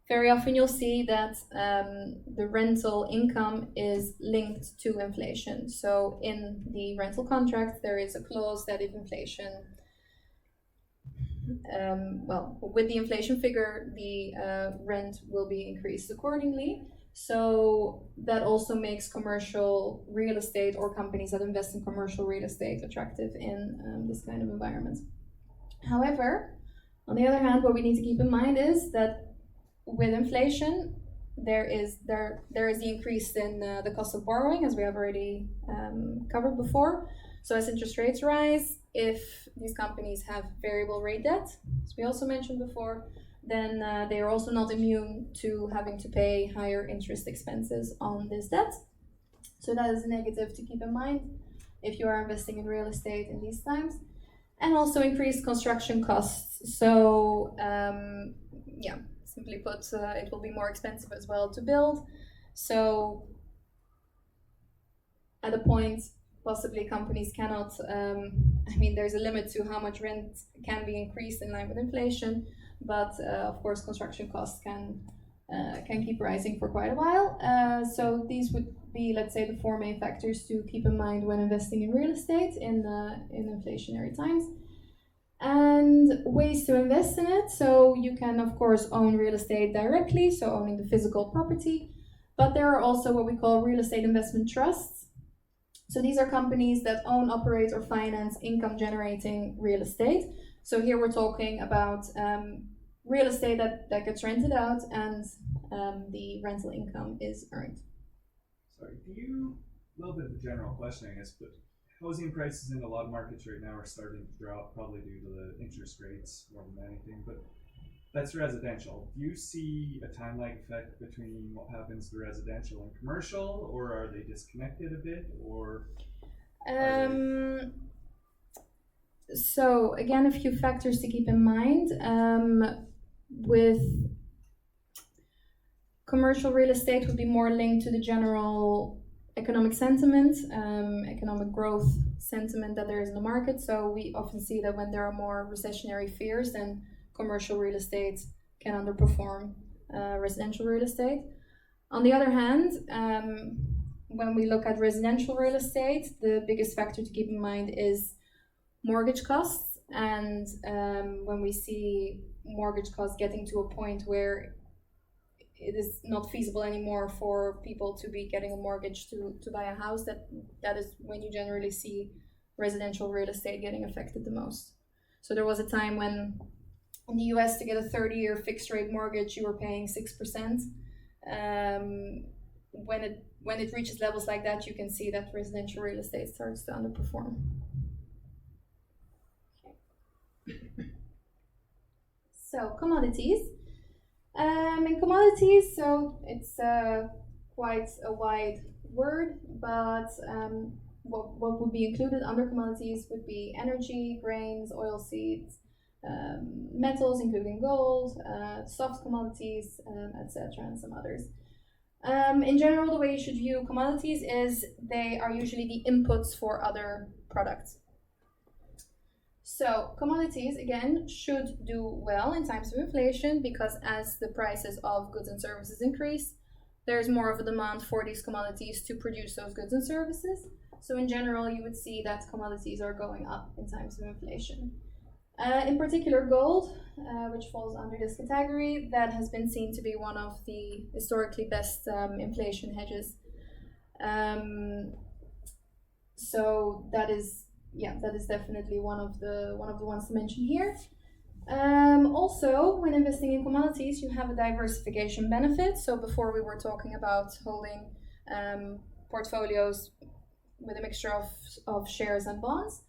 very often you'll see that the rental income is linked to inflation. So in the rental contract, there is a clause that if inflation, with the inflation figure, the rent will be increased accordingly. So that also makes commercial real estate or companies that invest in commercial real estate attractive in this kind of environment. However, on the other hand, what we need to keep in mind is that with inflation, there is the increase in the cost of borrowing, as we have already covered before. So as interest rates rise, if these companies have variable rate debt, as we also mentioned before, then they are also not immune to having to pay higher interest expenses on this debt. So that is a negative to keep in mind if you are investing in real estate in these times. And also increased construction costs. So simply put, it will be more expensive as well to build. So at a point, possibly companies cannot, there's a limit to how much rent can be increased in line with inflation, but of course construction costs can keep rising for quite a while. So these would be, let's say, the four main factors to keep in mind when investing in real estate in inflationary times. And ways to invest in it. So you can, of course, own real estate directly, so owning the physical property. But there are also what we call real estate investment trusts. So these are companies that own, operate, or finance income-generating real estate. So here we're talking about real estate that gets rented out and the rental income is earned. Sorry, a little bit of a general question, I guess, but housing prices in a lot of markets right now are starting to drop, probably due to the interest rates more than anything, but that's residential. Do you see a time lag effect between what happens to residential and commercial, or are they disconnected a bit, or? So again, a few factors to keep in mind. With commercial real estate would be more linked to the general economic sentiment, economic growth sentiment that there is in the market. So we often see that when there are more recessionary fears, then commercial real estate can underperform residential real estate. On the other hand, when we look at residential real estate, the biggest factor to keep in mind is mortgage costs. And when we see mortgage costs getting to a point where it is not feasible anymore for people to be getting a mortgage to buy a house, that is when you generally see residential real estate getting affected the most. So there was a time when in the US to get a 30-year fixed rate mortgage, you were paying 6%. When it reaches levels like that, you can see that residential real estate starts to underperform. Okay. So commodities. In commodities, so it's quite a wide word, but what would be included under commodities would be energy, grains, oilseeds, metals including gold, soft commodities, etc., and some others. In general, the way you should view commodities is they are usually the inputs for other products. So commodities, again, should do well in times of inflation because as the prices of goods and services increase, there's more of a demand for these commodities to produce those goods and services. So in general, you would see that commodities are going up in times of inflation. In particular, gold, which falls under this category, that has been seen to be one of the historically best inflation hedges. So that is definitely one of the ones to mention here. Also, when investing in commodities, you have a diversification benefit. So before we were talking about holding portfolios with a mixture of shares and bonds.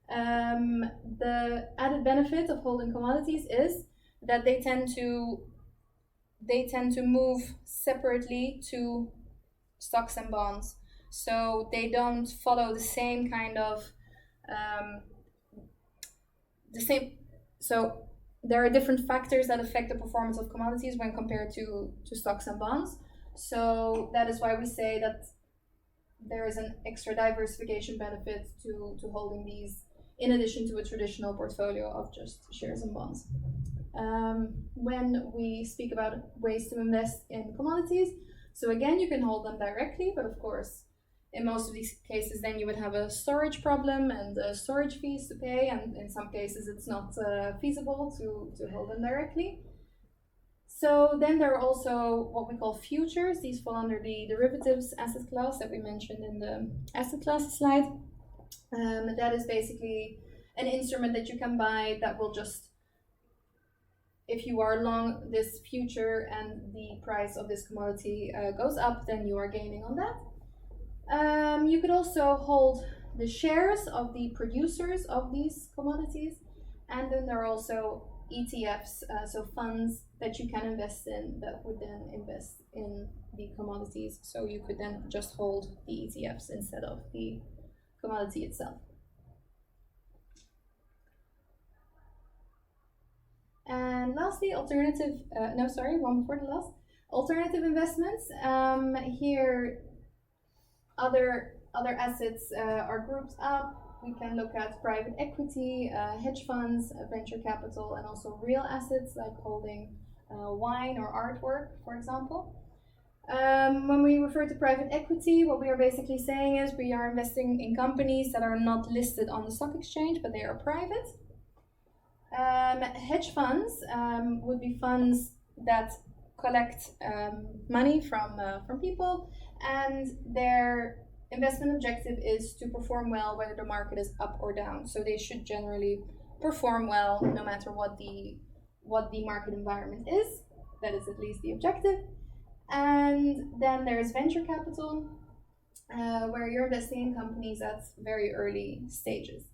The added benefit of holding commodities is that they tend to move separately to stocks and bonds. So they don't follow the same kind of so there are different factors that affect the performance of commodities when compared to stocks and bonds. So that is why we say that there is an extra diversification benefit to holding these in addition to a traditional portfolio of just shares and bonds. When we speak about ways to invest in commodities, so again, you can hold them directly, but of course, in most of these cases, then you would have a storage problem and storage fees to pay, and in some cases, it's not feasible to hold them directly. So then there are also what we call futures. These fall under the derivatives asset class that we mentioned in the asset class slide. That is basically an instrument that you can buy that will just, if you are long this future and the price of this commodity goes up, then you are gaining on that. You could also hold the shares of the producers of these commodities, and then there are also ETFs, so funds that you can invest in that would then invest in the commodities. So you could then just hold the ETFs instead of the commodity itself. And lastly, alternative investments. Here, other assets are grouped up. We can look at private equity, hedge funds, venture capital, and also real assets like holding wine or artwork, for example. When we refer to private equity, what we are basically saying is we are investing in companies that are not listed on the stock exchange, but they are private. Hedge funds would be funds that collect money from people, and their investment objective is to perform well whether the market is up or down. So they should generally perform well no matter what the market environment is. That is at least the objective. And then there's venture capital, where you're investing in companies at very early stages.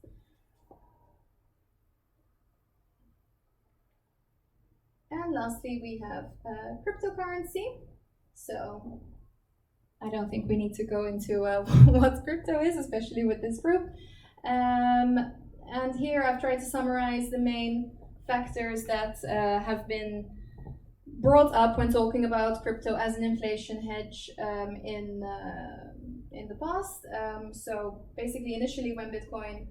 And lastly, we have cryptocurrency. So I don't think we need to go into what crypto is, especially with this group. And here I've tried to summarize the main factors that have been brought up when talking about crypto as an inflation hedge in the past. So basically, initially when Bitcoin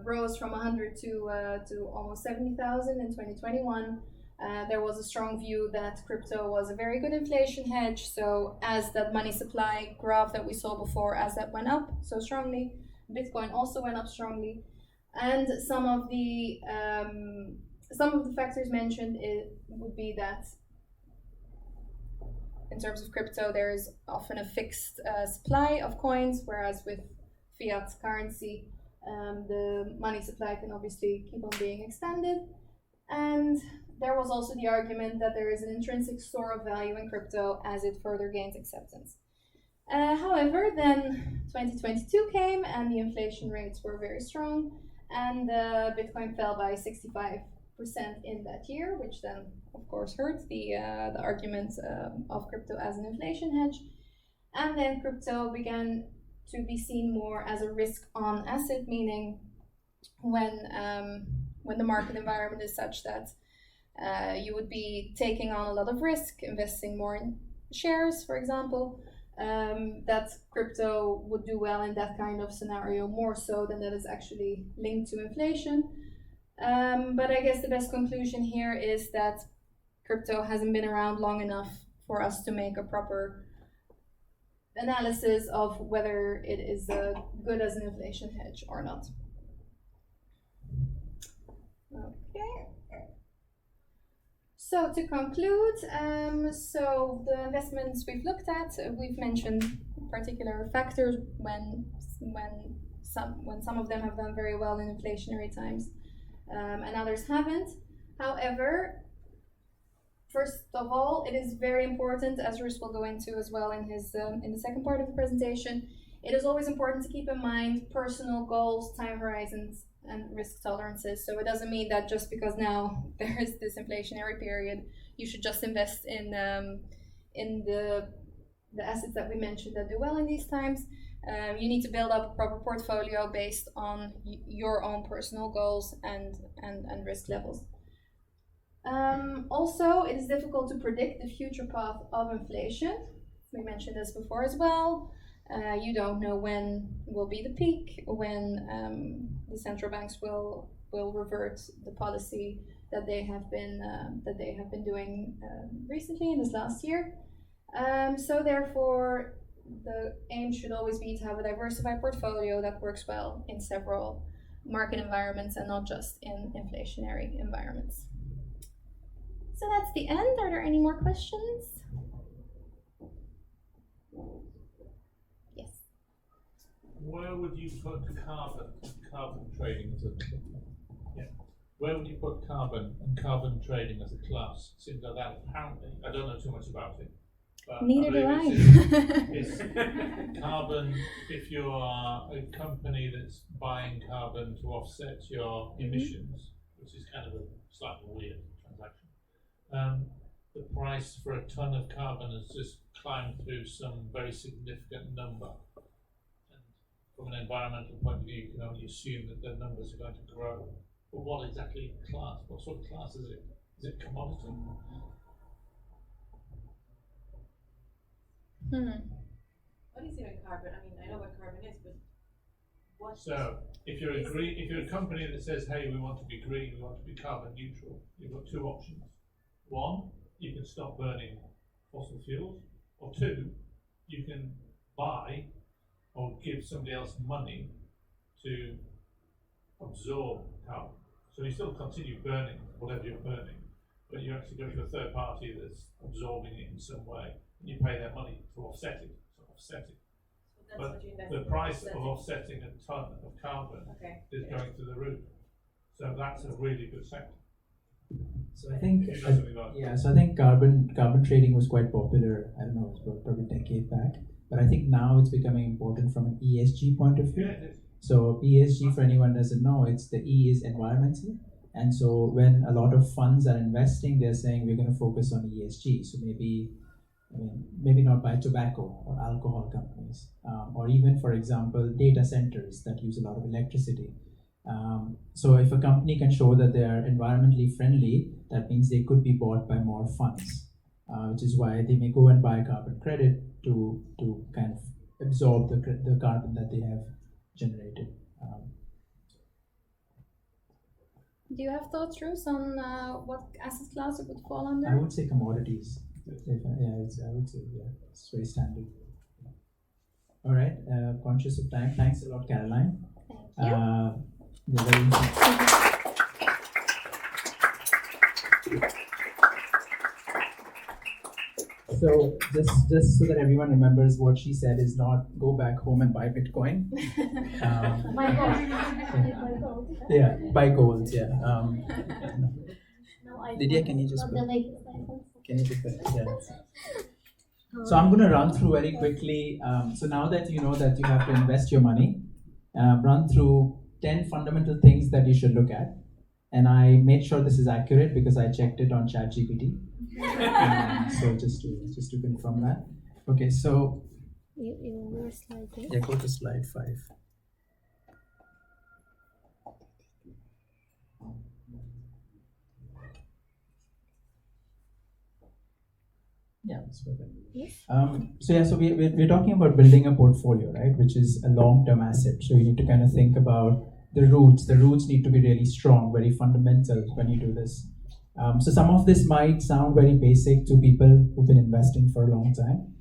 rose from 100 to almost 70,000 in 2021, there was a strong view that crypto was a very good inflation hedge. So as that money supply graph that we saw before, as that went up so strongly, Bitcoin also went up strongly. And some of the factors mentioned would be that in terms of crypto, there is often a fixed supply of coins, whereas with fiat currency, the money supply can obviously keep on being expanded. And there was also the argument that there is an intrinsic store of value in crypto as it further gains acceptance. However, then 2022 came and the inflation rates were very strong, and Bitcoin fell by 65% in that year, which then, of course, hurt the argument of crypto as an inflation hedge. And then crypto began to be seen more as a risk-on asset, meaning when the market environment is such that you would be taking on a lot of risk, investing more in shares, for example, that crypto would do well in that kind of scenario more so than that is actually linked to inflation. But I guess the best conclusion here is that crypto hasn't been around long enough for us to make a proper analysis of whether it is good as an inflation hedge or not. Okay. So to conclude, so the investments we've looked at, we've mentioned particular factors when some of them have done very well in inflationary times, and others haven't. However, first of all, it is very important, as Ruz will go into as well in his in the second part of the presentation, it is always important to keep in mind personal goals, time horizons, and risk tolerances. So it doesn't mean that just because now there is this inflationary period, you should just invest in the assets that we mentioned that do well in these times. You need to build up a proper portfolio based on your own personal goals and risk levels. Also, it is difficult to predict the future path of inflation. We mentioned this before as well. You don't know when will be the peak, when the central banks will revert the policy that they have been doing recently in this last year. So therefore, the aim should always be to have a diversified portfolio that works well in several market environments and not just in inflationary environments. So that's the end. Are there any more questions? Yes. Where would you put carbon trading as a Where would you put carbon and carbon trading as a class? Seems like that apparently, I don't know too much about it. But Neither do I. It's carbon, if you are a company that's buying carbon to offset your emissions, which is kind of a slightly weird transaction. The price for a ton of carbon has just climbed through some very significant number. And from an environmental point of view, you can only assume that the numbers are going to grow. But what exactly class? What sort of class is it? Is it commodity? What is even carbon? I mean, I know what carbon is, but what? So, if you're a company that says, "Hey, we want to be green, we want to be carbon neutral," you've got two options. One, you can stop burning fossil fuels, or two, you can buy or give somebody else money to absorb carbon. So you still continue burning whatever you're burning, but you actually go to a third party that's absorbing it in some way, and you pay their money to offset it. But the price of offsetting a ton of carbon is going through the roof. So that's a really good sector. So I think so I think carbon trading was quite popular. I don't know, it was probably a decade back, but I think now it's becoming important from an ESG point of view. Yeah, so ESG, for anyone who doesn't know, it's the E is environmental, and so when a lot of funds are investing, they're saying we're going to focus on ESG. So maybe not buy tobacco or alcohol companies, or even, for example, data centers that use a lot of electricity. So if a company can show that they are environmentally friendly, that means they could be bought by more funds, which is why they may go and buy carbon credit to kind of absorb the carbon that they have generated. Do you have thoughts, Ruz, on what asset class it would fall under? I would say commodities. I would say it's very standard. All right, conscious of time. Thanks a lot, Caroline. Thank you. So just so that everyone remembers, what she said is not go back home and buy Bitcoin. Buy gold. Yeah, buy gold. Yeah. Lydia, can you just put that? Yeah. So I'm going to run through very quickly. So now that you know that you have to invest your money, run through 10 fundamental things that you should look at. And I made sure this is accurate because I checked it on ChatGPT. So just to confirm that. Okay, so go to slide 5. Yeah, that's perfect. Yes. So we're talking about building a portfolio, right? Which is a long-term asset. So you need to kind of think about the roots. The roots need to be really strong, very fundamental when you do this. So some of this might sound very basic to people who've been investing for a long time,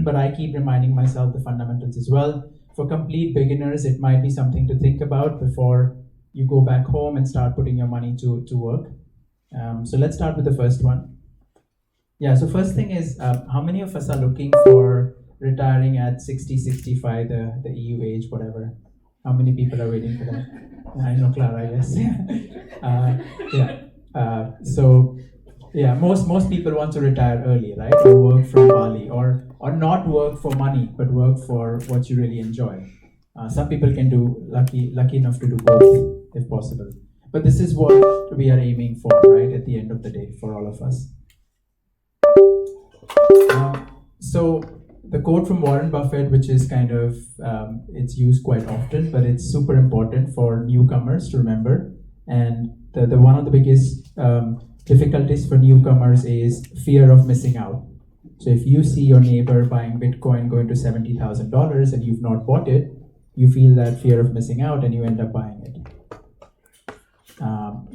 but I keep reminding myself the fundamentals as well. For complete beginners, it might be something to think about before you go back home and start putting your money to work. So let's start with the first one. Yeah, so first thing is, how many of us are looking for retiring at 60, 65, the EU age, whatever? How many people are waiting for that? I know Clara, yes. Most people want to retire early, right? Or work from Bali, or not work for money, but work for what you really enjoy. Some people can do lucky enough to do both, if possible. But this is what we are aiming for, right? At the end of the day, for all of us. So the quote from Warren Buffett, which is kind of, it's used quite often, but it's super important for newcomers to remember. And the one of the biggest difficulties for newcomers is fear of missing out. So if you see your neighbor buying Bitcoin going to $70,000 and you've not bought it, you feel that fear of missing out and you end up buying it.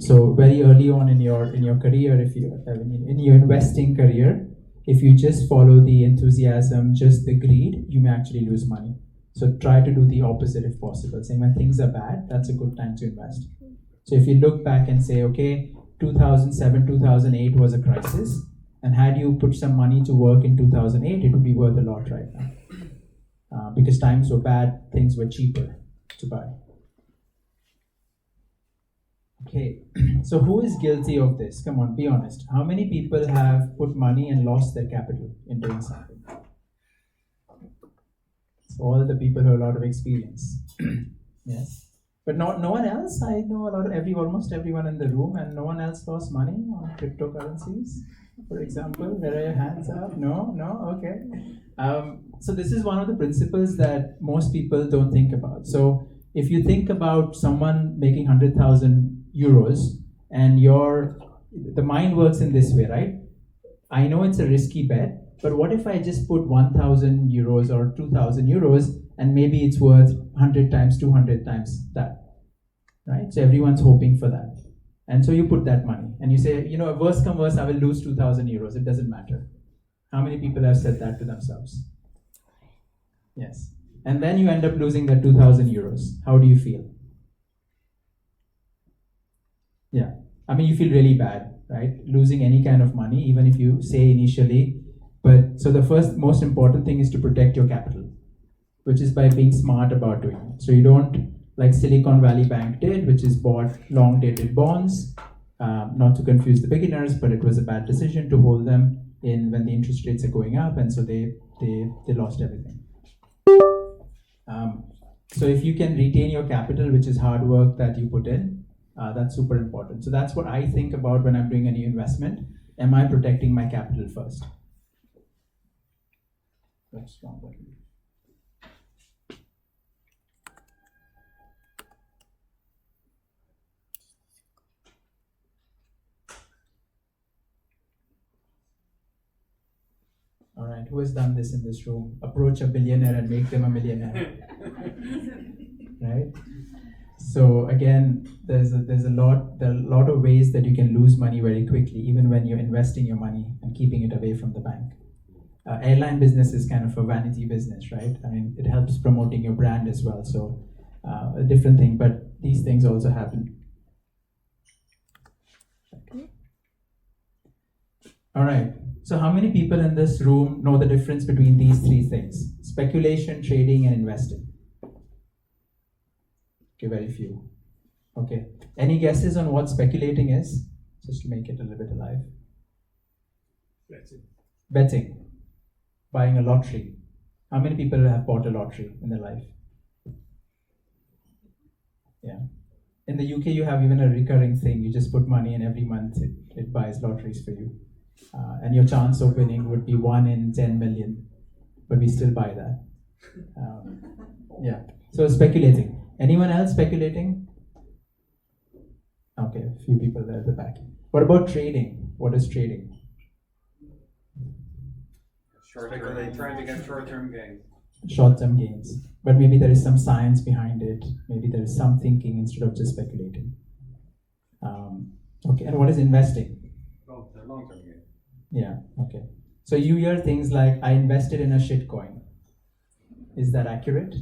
So very early on in your career, if you in your investing career, if you just follow the enthusiasm, just the greed, you may actually lose money. So try to do the opposite if possible. Saying when things are bad, that's a good time to invest. So if you look back and say, okay, 2007, 2008 was a crisis, and had you put some money to work in 2008, it would be worth a lot right now. Because times were bad, things were cheaper to buy. Okay, so who is guilty of this? Come on, be honest. How many people have put money and lost their capital in doing something? It's all the people who have a lot of experience. Yes. But no one else. I know almost everyone in the room, and no one else lost money on cryptocurrencies, for example. Where are your hands up? No, okay. So this is one of the principles that most people don't think about. So if you think about someone making 100,000 euros, and the mind works in this way, right? I know it's a risky bet, but what if I just put 1,000 euros or 2,000 euros, and maybe it's worth 100 times, 200 times that, right? So everyone's hoping for that. And so you put that money, and you say, worst come worst, I will lose 2,000 euros. It doesn't matter. How many people have said that to themselves? Yes. And then you end up losing that 2,000 euros. How do you feel? Yeah. I mean, you feel really bad, right? Losing any kind of money, even if you say initially. But so the first most important thing is to protect your capital, which is by being smart about doing it. So you don't, like Silicon Valley Bank did, which is bought long-dated bonds, not to confuse the beginners, but it was a bad decision to hold them in when the interest rates are going up, and so they lost everything. So if you can retain your capital, which is hard work that you put in, that's super important. So that's what I think about when I'm doing a new investment. Am I protecting my capital first? That's strong. All right, who has done this in this room? Approach a billionaire and make them a millionaire. Right? So again, there are a lot of ways that you can lose money very quickly, even when you're investing your money and keeping it away from the bank. Airline business is kind of a vanity business, right? I mean, it helps promoting your brand as well. So a different thing, but these things also happen. All right. So how many people in this room know the difference between these three things? Speculation, trading, and investing. Okay, very few. Okay. Any guesses on what speculating is? Just to make it a little bit alive. Betting. Buying a lottery. How many people have bought a lottery in their life? Yeah. In the UK, you have even a recurring thing. You just put money and every month it buys lotteries for you. And your chance of winning would be 1 in 10 million. But we still buy that. Yeah. So speculating. Anyone else speculating? Okay, a few people there at the back. What about trading? What is trading? Short-term, trying to get short-term gains. Short-term gains. But maybe there is some science behind it. Maybe there is some thinking instead of just speculating. Okay, and what is investing? Oh, the long-term gain. Yeah, okay. So you hear things like, I invested in a shit coin. Is that accurate?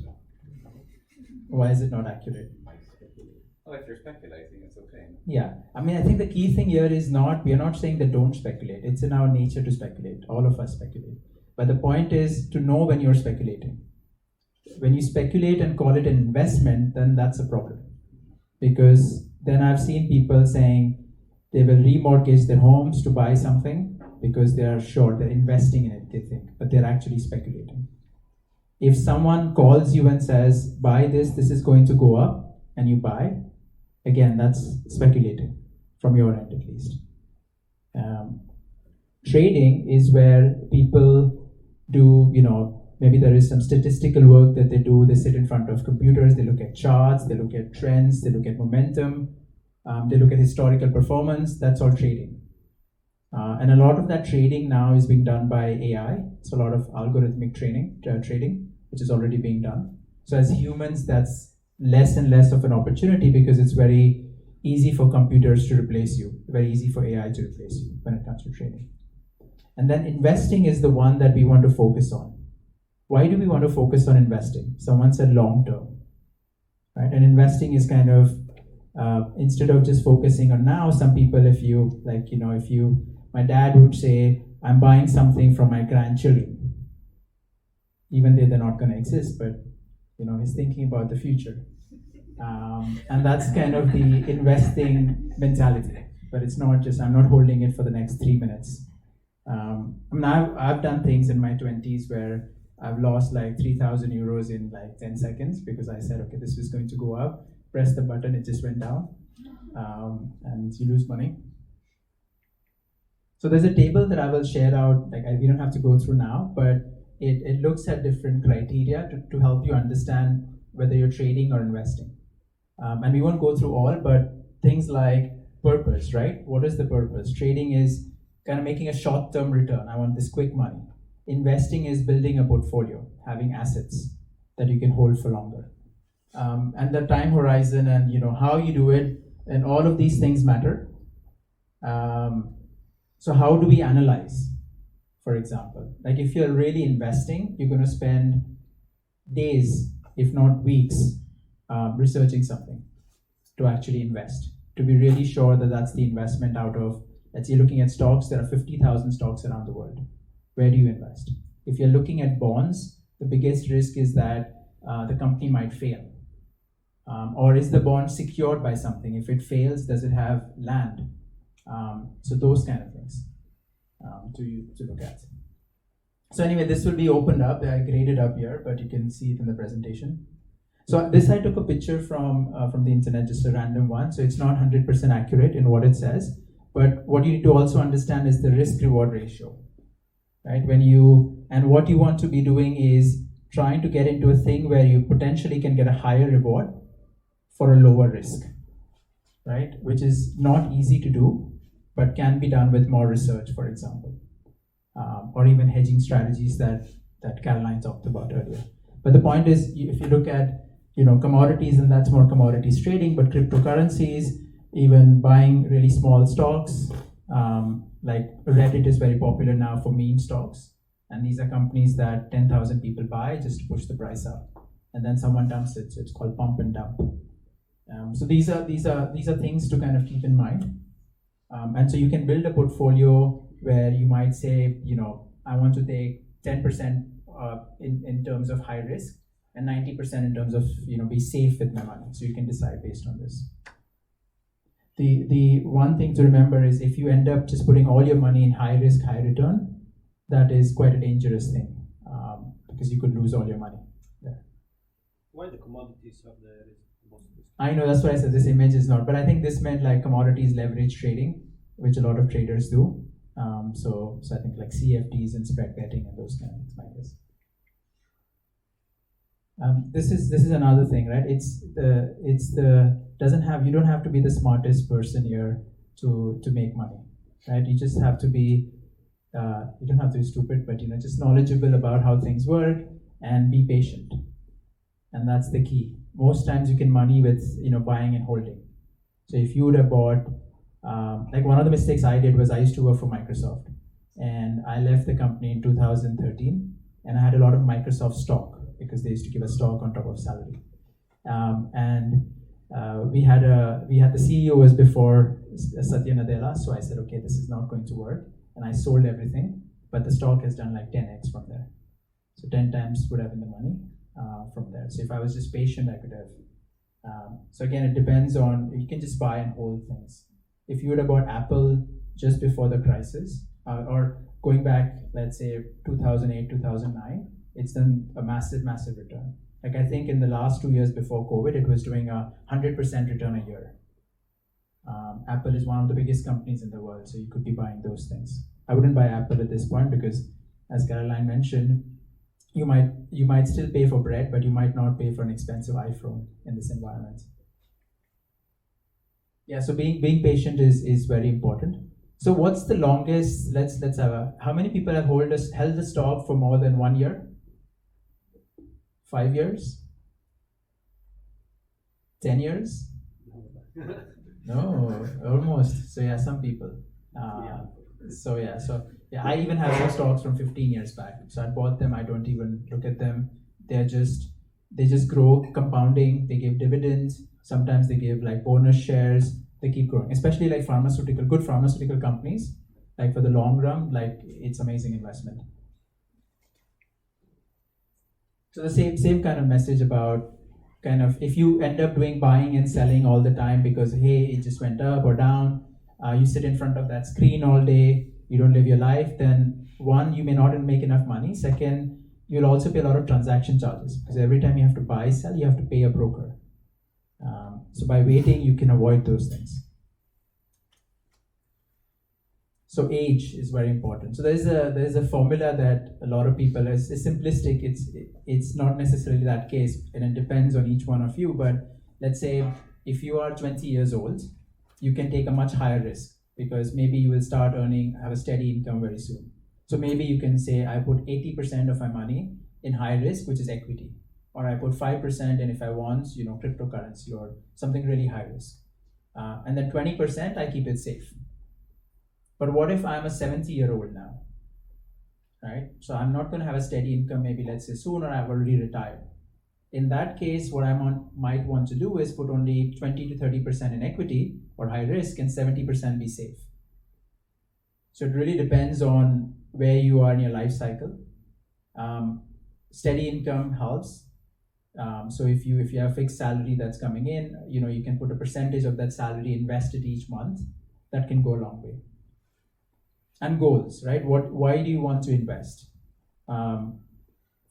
Why is it not accurate? Well, if you're speculating, it's okay. Yeah, I mean, I think the key thing here is we are not saying that don't speculate. It's in our nature to speculate. All of us speculate. But the point is to know when you're speculating. When you speculate and call it an investment, then that's a problem. Because then I've seen people saying they will remortgage their homes to buy something because they are sure they're investing in it, they think, but they're actually speculating. If someone calls you and says, buy this is going to go up, and you buy, again, that's speculating, from your end at least. Trading is where people do, maybe there is some statistical work that they do. They sit in front of computers, they look at charts, they look at trends, they look at momentum, they look at historical performance. That's all trading. And a lot of that trading now is being done by AI. It's a lot of algorithmic trading, which is already being done. So as humans, that's less and less of an opportunity because it's very easy for computers to replace you, very easy for AI to replace you when it comes to trading. And then investing is the one that we want to focus on. Why do we want to focus on investing? Someone said long term, right? And investing is kind of instead of just focusing on now, some people, my dad would say, I'm buying something from my grandchildren, even though they're not going to exist, but he's thinking about the future. And that's kind of the investing mentality. But it's not just, I'm not holding it for the next 3 minutes. I've done things in my 20s where I've lost like 3,000 euros in like 10 seconds because I said, okay, this is going to go up, press the button, it just went down, and you lose money. So there's a table that I will share out, we don't have to go through now, but it looks at different criteria to help you understand whether you're trading or investing. And we won't go through all, but things like purpose, right? What is the purpose? Trading is kind of making a short-term return. I want this quick money. Investing is building a portfolio, having assets that you can hold for longer. And the time horizon and how you do it, and all of these things matter. So how do we analyze, for example? Like if you're really investing, you're going to spend days, if not weeks, researching something to actually invest, to be really sure that that's the investment out of, let's say you're looking at stocks, there are 50,000 stocks around the world. Where do you invest? If you're looking at bonds, the biggest risk is that the company might fail. Or is the bond secured by something? If it fails, does it have land? So those kind of things to look at. So anyway, this will be opened up. I graded up here, but you can see it in the presentation. So this I took a picture from the internet, just a random one. So it's not 100% accurate in what it says. But what you need to also understand is the risk-reward ratio, right? And what you want to be doing is trying to get into a thing where you potentially can get a higher reward for a lower risk, right? Which is not easy to do, but can be done with more research, for example, or even hedging strategies that Caroline talked about earlier. But the point is, if you look at commodities, and that's more commodities trading, but cryptocurrencies, even buying really small stocks, like Reddit is very popular now for meme stocks, and these are companies that 10,000 people buy just to push the price up, and then someone dumps it. So it's called pump and dump. So these are things to kind of keep in mind, and so you can build a portfolio where you might say, I want to take 10% in terms of high risk, and 90% in terms of be safe with my money. So you can decide based on this. The one thing to remember is if you end up just putting all your money in high risk, high return, that is quite a dangerous thing because you could lose all your money there. Why the commodities have the most risk? I know, that's why I said this image is not, but I think this meant like commodities leverage trading, which a lot of traders do. So I think like CFDs and spread betting and those kind of things, I guess. This is another thing, right? You don't have to be the smartest person here to make money, right? You just have to be, you don't have to be stupid, but just knowledgeable about how things work and be patient. And that's the key. Most times you can money with buying and holding. So if you would have bought, like one of the mistakes I did was I used to work for Microsoft, and I left the company in 2013, and I had a lot of Microsoft stock because they used to give us stock on top of salary. We had the CEO was before Satya Nadella, so I said, okay, this is not going to work, and I sold everything, but the stock has done like 10x from there. So 10 times would have been the money from there. So if I was just patient, I could have. So again, it depends on, you can just buy and hold things. If you would have bought Apple just before the crisis, or going back, let's say 2008, 2009, it's done a massive, massive return. Like I think in the last 2 years before COVID, it was doing a 100% return a year. Apple is one of the biggest companies in the world, so you could be buying those things. I wouldn't buy Apple at this point because, as Caroline mentioned, you might still pay for bread, but you might not pay for an expensive iPhone in this environment. Yeah, so being patient is very important. So what's the longest? Let's have how many people have held the stock for more than 1 year? 5 years? 10 years? No, almost. So yeah, some people. So I even have some stocks from 15 years back. So I bought them. I don't even look at them. They just grow, compounding. They give dividends. Sometimes they give like bonus shares. They keep growing, especially like good pharmaceutical companies. Like for the long run, like it's amazing investment. So the same kind of message about kind of if you end up doing buying and selling all the time because hey, it just went up or down, you sit in front of that screen all day, you don't live your life, then one, you may not make enough money. Second, you'll also pay a lot of transaction charges because every time you have to buy, sell, you have to pay a broker. So by waiting, you can avoid those things. So age is very important. So there's a formula that a lot of people is simplistic. It's not necessarily that case, and it depends on each one of you. But let's say if you are 20 years old, you can take a much higher risk because maybe you will have a steady income very soon. So maybe you can say I put 80% of my money in high risk, which is equity, or I put 5% in if I want, cryptocurrency or something really high risk, and then 20% I keep it safe. But what if I'm a 70-year-old now, right? So I'm not going to have a steady income, maybe let's say soon, or I've already retired. In that case, what I might want to do is put only 20 to 30% in equity or high risk and 70% be safe. So it really depends on where you are in your life cycle. Steady income helps. So if you have a fixed salary that's coming in, you can put a percentage of that salary invested each month. That can go a long way. And goals, right? Why do you want to invest?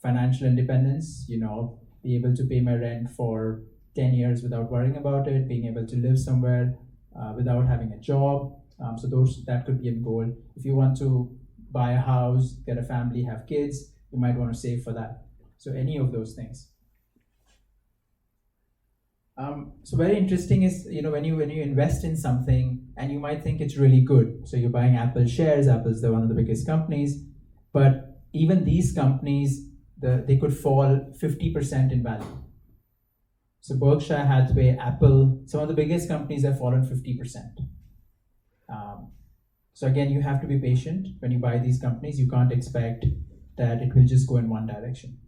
Financial independence, be able to pay my rent for 10 years without worrying about it, being able to live somewhere without having a job. So that could be a goal. If you want to buy a house, get a family, have kids, you might want to save for that. So any of those things. So very interesting is, when you invest in something and you might think it's really good. So you're buying Apple shares. Apple's one of the biggest companies, but even these companies, they could fall 50% in value. So Berkshire Hathaway, Apple, some of the biggest companies have fallen 50%. So again, you have to be patient when you buy these companies. You can't expect that it will just go in one direction.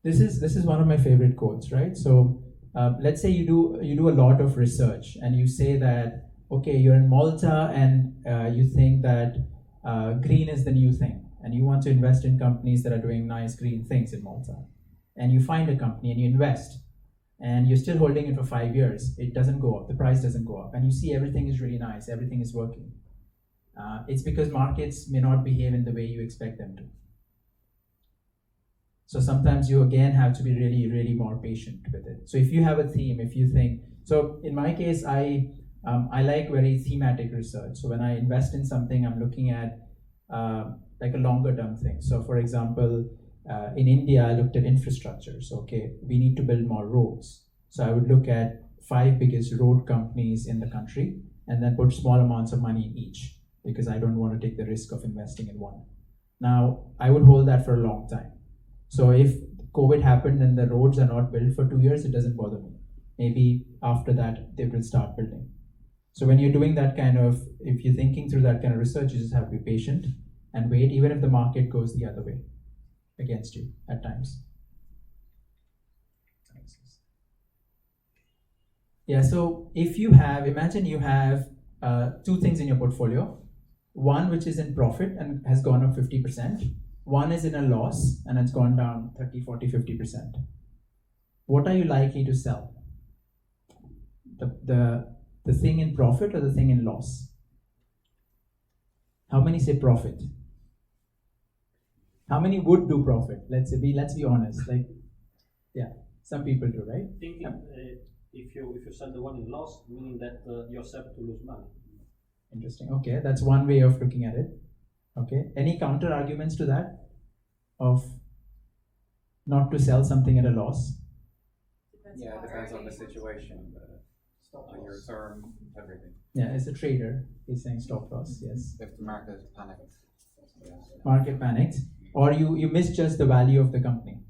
This is one of my favorite quotes, right? So let's say you do a lot of research and you say that, okay, you're in Malta and you think that green is the new thing and you want to invest in companies that are doing nice green things in Malta. And you find a company and you invest and you're still holding it for 5 years. It doesn't go up, the price doesn't go up, and you see everything is really nice, everything is working. It's because markets may not behave in the way you expect them to. So sometimes you again have to be really, really more patient with it. So if you have a theme, if you think, so in my case, I like very thematic research. So when I invest in something, I'm looking at like a longer term thing. So for example, in India, I looked at infrastructure. So okay, we need to build more roads. So I would look at 5 biggest road companies in the country and then put small amounts of money in each because I don't want to take the risk of investing in one. Now, I would hold that for a long time. So if COVID happened and the roads are not built for 2 years, it doesn't bother me. Maybe after that, they will start building. So when you're doing that if you're thinking through that kind of research, you just have to be patient and wait, even if the market goes the other way against you at times. Yeah, so if you imagine you have 2 things in your portfolio. One which is in profit and has gone up 50%. One is in a loss and it's gone down 30, 40, 50%. What are you likely to sell? The thing in profit or the thing in loss? How many say profit? How many would do profit? Let's be honest. Some people do, right? If you sell the one in loss, meaning that you're set to lose money. Interesting. Okay, that's one way of looking at it. Okay. Any counter arguments to that? Of not to sell something at a loss? Yeah, it depends on the situation, on your term, everything. Yeah, as a trader, he's saying stop loss. Yes. If the market panicked. Market panicked, or you misjudged the value of the company.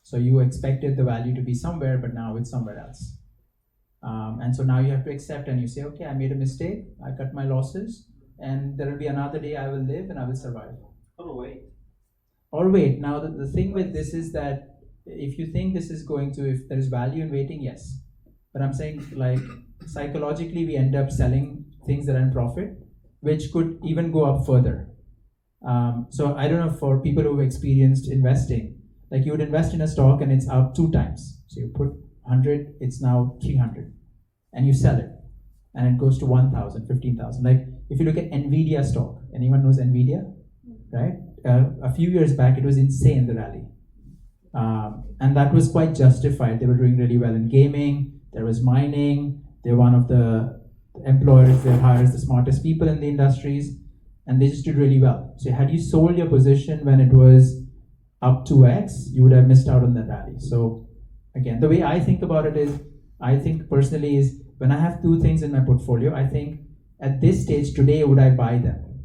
So you expected the value to be somewhere, but now it's somewhere else. And so now you have to accept and you say, okay, I made a mistake, I cut my losses, and there will be another day I will live and I will survive. Or wait. Or wait. Now the thing with this is that if you think this is going to, if there is value in waiting, yes. But I'm saying, like, psychologically, we end up selling things that are in profit, which could even go up further. So I don't know, for people who've experienced investing, like you would invest in a stock and it's up 2 times. So you put 100, it's now 300, and you sell it, and it goes to 1,000, 15,000. Like if you look at Nvidia stock, anyone knows Nvidia, right? A few years back, it was insane, the rally. And that was quite justified. They were doing really well in gaming, there was mining, they're one of the employers that hires the smartest people in the industries, and they just did really well. So had you sold your position when it was up 2x, you would have missed out on that rally. So again, the way I think about it is, I think personally is, when I have 2 things in my portfolio, I think at this stage today, would I buy them?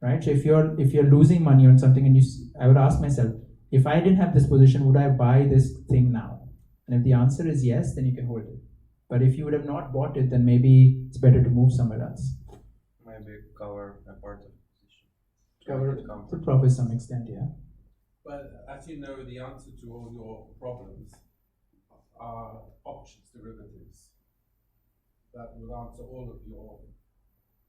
Right? So if you're losing money on something, and I would ask myself, if I didn't have this position, would I buy this thing now? And if the answer is yes, then you can hold it. But if you would have not bought it, then maybe it's better to move somewhere else. Maybe cover a part of the position. Cover to profit to some extent, yeah. But as you know, the answer to all your problems are options, derivatives. That will answer all of your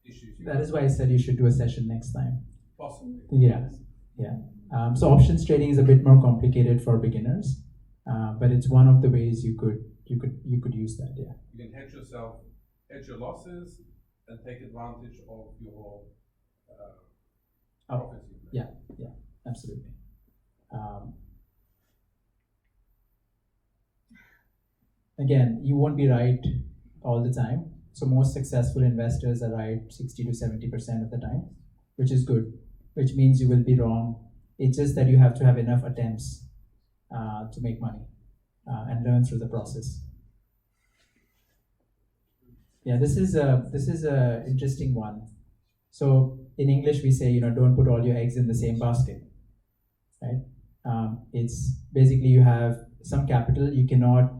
issues. That is why I said you should do a session next time. Possibly. Yeah, yeah. So options trading is a bit more complicated for beginners, but it's one of the ways you could use that. Yeah. You can hedge yourself, hedge your losses, and take advantage of your profits. Yeah, absolutely. Again, you won't be right all the time. So most successful investors are right 60 to 70% of the time, which is good, which means you will be wrong. It's just that you have to have enough attempts to make money and learn through the process. Yeah, this is a interesting one. So in English we say, don't put all your eggs in the same basket, right? It's basically, you have some capital, you cannot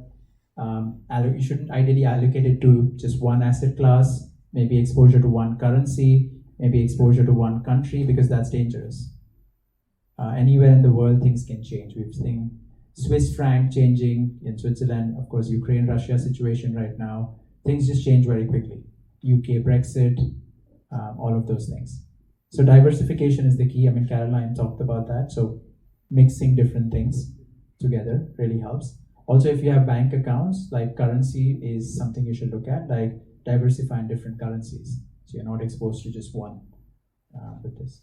you shouldn't ideally allocate it to just one asset class, maybe exposure to one currency, maybe exposure to one country, because that's dangerous. Anywhere in the world, things can change. We've seen Swiss franc changing in Switzerland, of course, Ukraine-Russia situation right now. Things just change very quickly. UK, Brexit, all of those things. So diversification is the key. I mean, Caroline talked about that. So mixing different things together really helps. Also, if you have bank accounts, like currency is something you should look at, like diversifying different currencies. So you're not exposed to just one with this.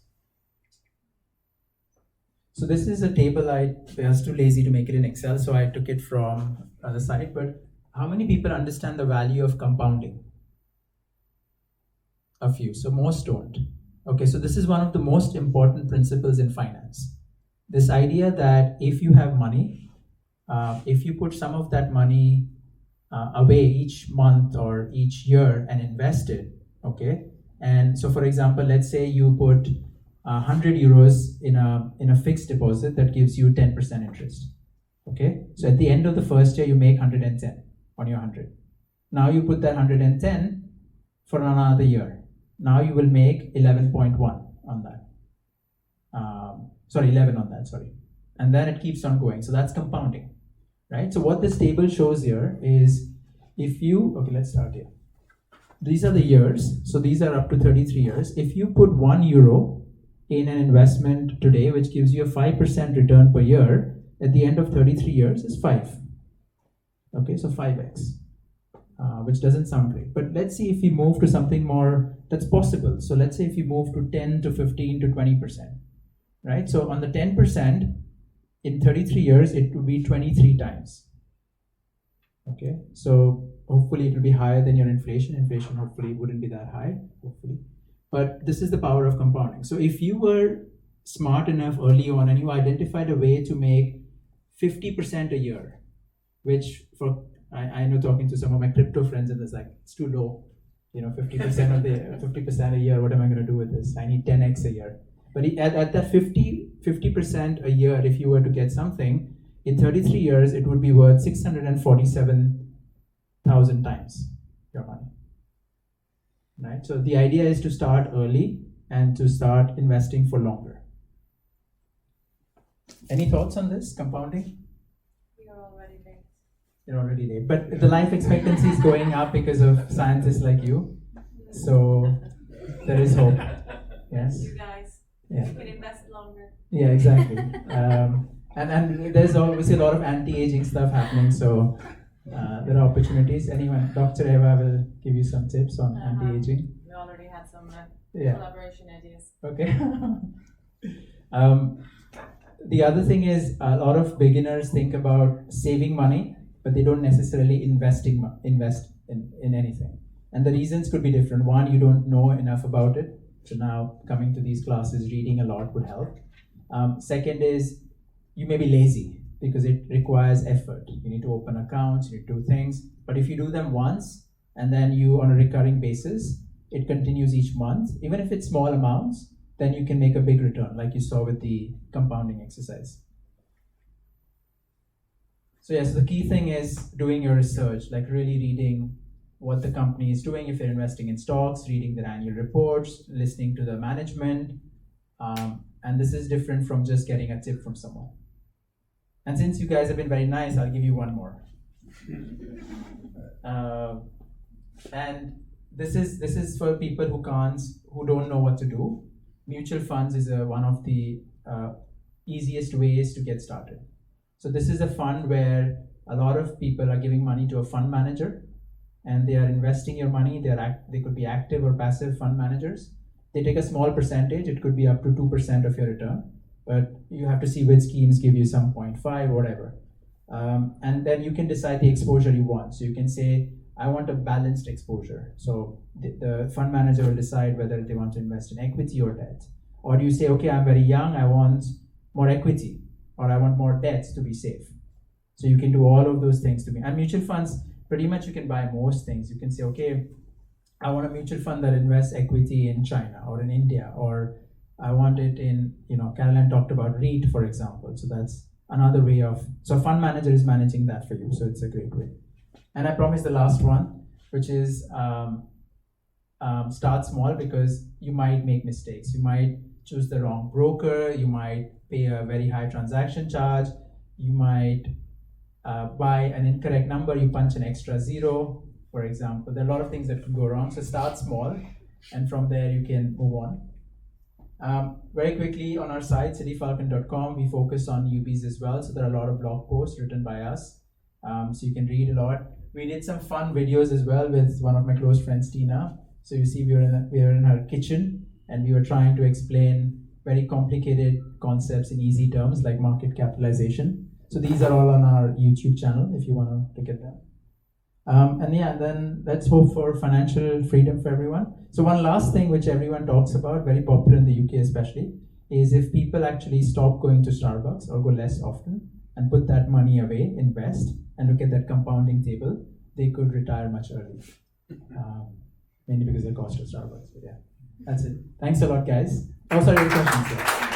So this is a table I was too lazy to make it in Excel, so I took it from the site. But how many people understand the value of compounding? A few, so most don't. Okay, so this is one of the most important principles in finance. This idea that if you have money, if you put some of that money away each month or each year and invest it, okay? And so for example, let's say you put 100 euros in a fixed deposit that gives you 10% interest, okay? So at the end of the first year, you make 110 on your 100. Now you put that 110 for another year. Now you will make 11.1 on that. 11 on that, sorry. And then it keeps on going. So that's compounding, right? So what this table shows here is let's start here. These are the years. So these are up to 33 years. If you put €1 in an investment today, which gives you a 5% return per year, at the end of 33 years is 5. Okay, so 5x, which doesn't sound great. But let's see if we move to something more that's possible. So let's say if you move to 10 to 15 to 20%, right? So on the 10%, in 33 years, it would be 23 times. Okay, so hopefully it will be higher than your inflation. Inflation hopefully wouldn't be that high, hopefully. But this is the power of compounding. So if you were smart enough early on and you identified a way to make 50% a year, which I know talking to some of my crypto friends, and it's like, it's too low. 50% a year, what am I going to do with this? I need 10x a year. But at that 50% a year, if you were to get something, in 33 years, it would be worth 647,000 times your money. Right? So the idea is to start early and to start investing for longer. Any thoughts on this, compounding? you're already late. But the life expectancy is going up because of scientists like you. So there is hope. Yes. You guys. Yeah. You can invest longer. Yeah, exactly. And there's obviously a lot of anti-aging stuff happening. So there are opportunities. Anyone, Dr. Eva will give you some tips on anti-aging. We already had some Yeah. collaboration ideas. Okay. The other thing is a lot of beginners think about saving money, but they don't necessarily invest in anything. And the reasons could be different. One, you don't know enough about it. So now coming to these classes, reading a lot would help. Second is you may be lazy because it requires effort. You need to open accounts, you need to do things. But if you do them once and then you on a recurring basis, it continues each month, even if it's small amounts, then you can make a big return, like you saw with the compounding exercise. So yes, the key thing is doing your research, like really reading what the company is doing if you're investing in stocks, reading their annual reports, listening to the management. And this is different from just getting a tip from someone. And since you guys have been very nice, I'll give you one more. And this is for people who don't know what to do. Mutual funds is one of the easiest ways to get started. So this is a fund where a lot of people are giving money to a fund manager, and they are investing your money. They could be active or passive fund managers. They take a small percentage. It could be up to 2% of your return, but you have to see which schemes give you some 0.5 or whatever. And then you can decide the exposure you want. So you can say, I want a balanced exposure. So the fund manager will decide whether they want to invest in equity or debt. Or do you say, okay, I'm very young, I want more equity, or I want more debt to be safe. So you can do all of those things to me. And mutual funds, pretty much you can buy most things. You can say, okay, I want a mutual fund that invests equity in China or in India, or I want it in, Caroline talked about REIT, for example. So that's another way so a fund manager is managing that for you. So it's a great way. And I promise the last one, which is start small, because you might make mistakes. You might choose the wrong broker. You might pay a very high transaction charge. You might buy an incorrect number. You punch an extra zero, for example. There are a lot of things that could go wrong. So start small, and from there you can move on. Very quickly, on our site, cityfalcon.com, we focus on newbies as well. So there are a lot of blog posts written by us. So you can read a lot. We did some fun videos as well with one of my close friends, Tina. So you see we were in her kitchen, and we were trying to explain very complicated concepts in easy terms like market capitalization. So these are all on our YouTube channel if you want to look at them. And then let's hope for financial freedom for everyone. So one last thing which everyone talks about, very popular in the UK especially, is if people actually stop going to Starbucks or go less often and put that money away, invest, and look at that compounding table, they could retire much early. Mainly because of the cost of Starbucks. But yeah, that's it. Thanks a lot, guys. Oh, sorry, any questions? Yeah.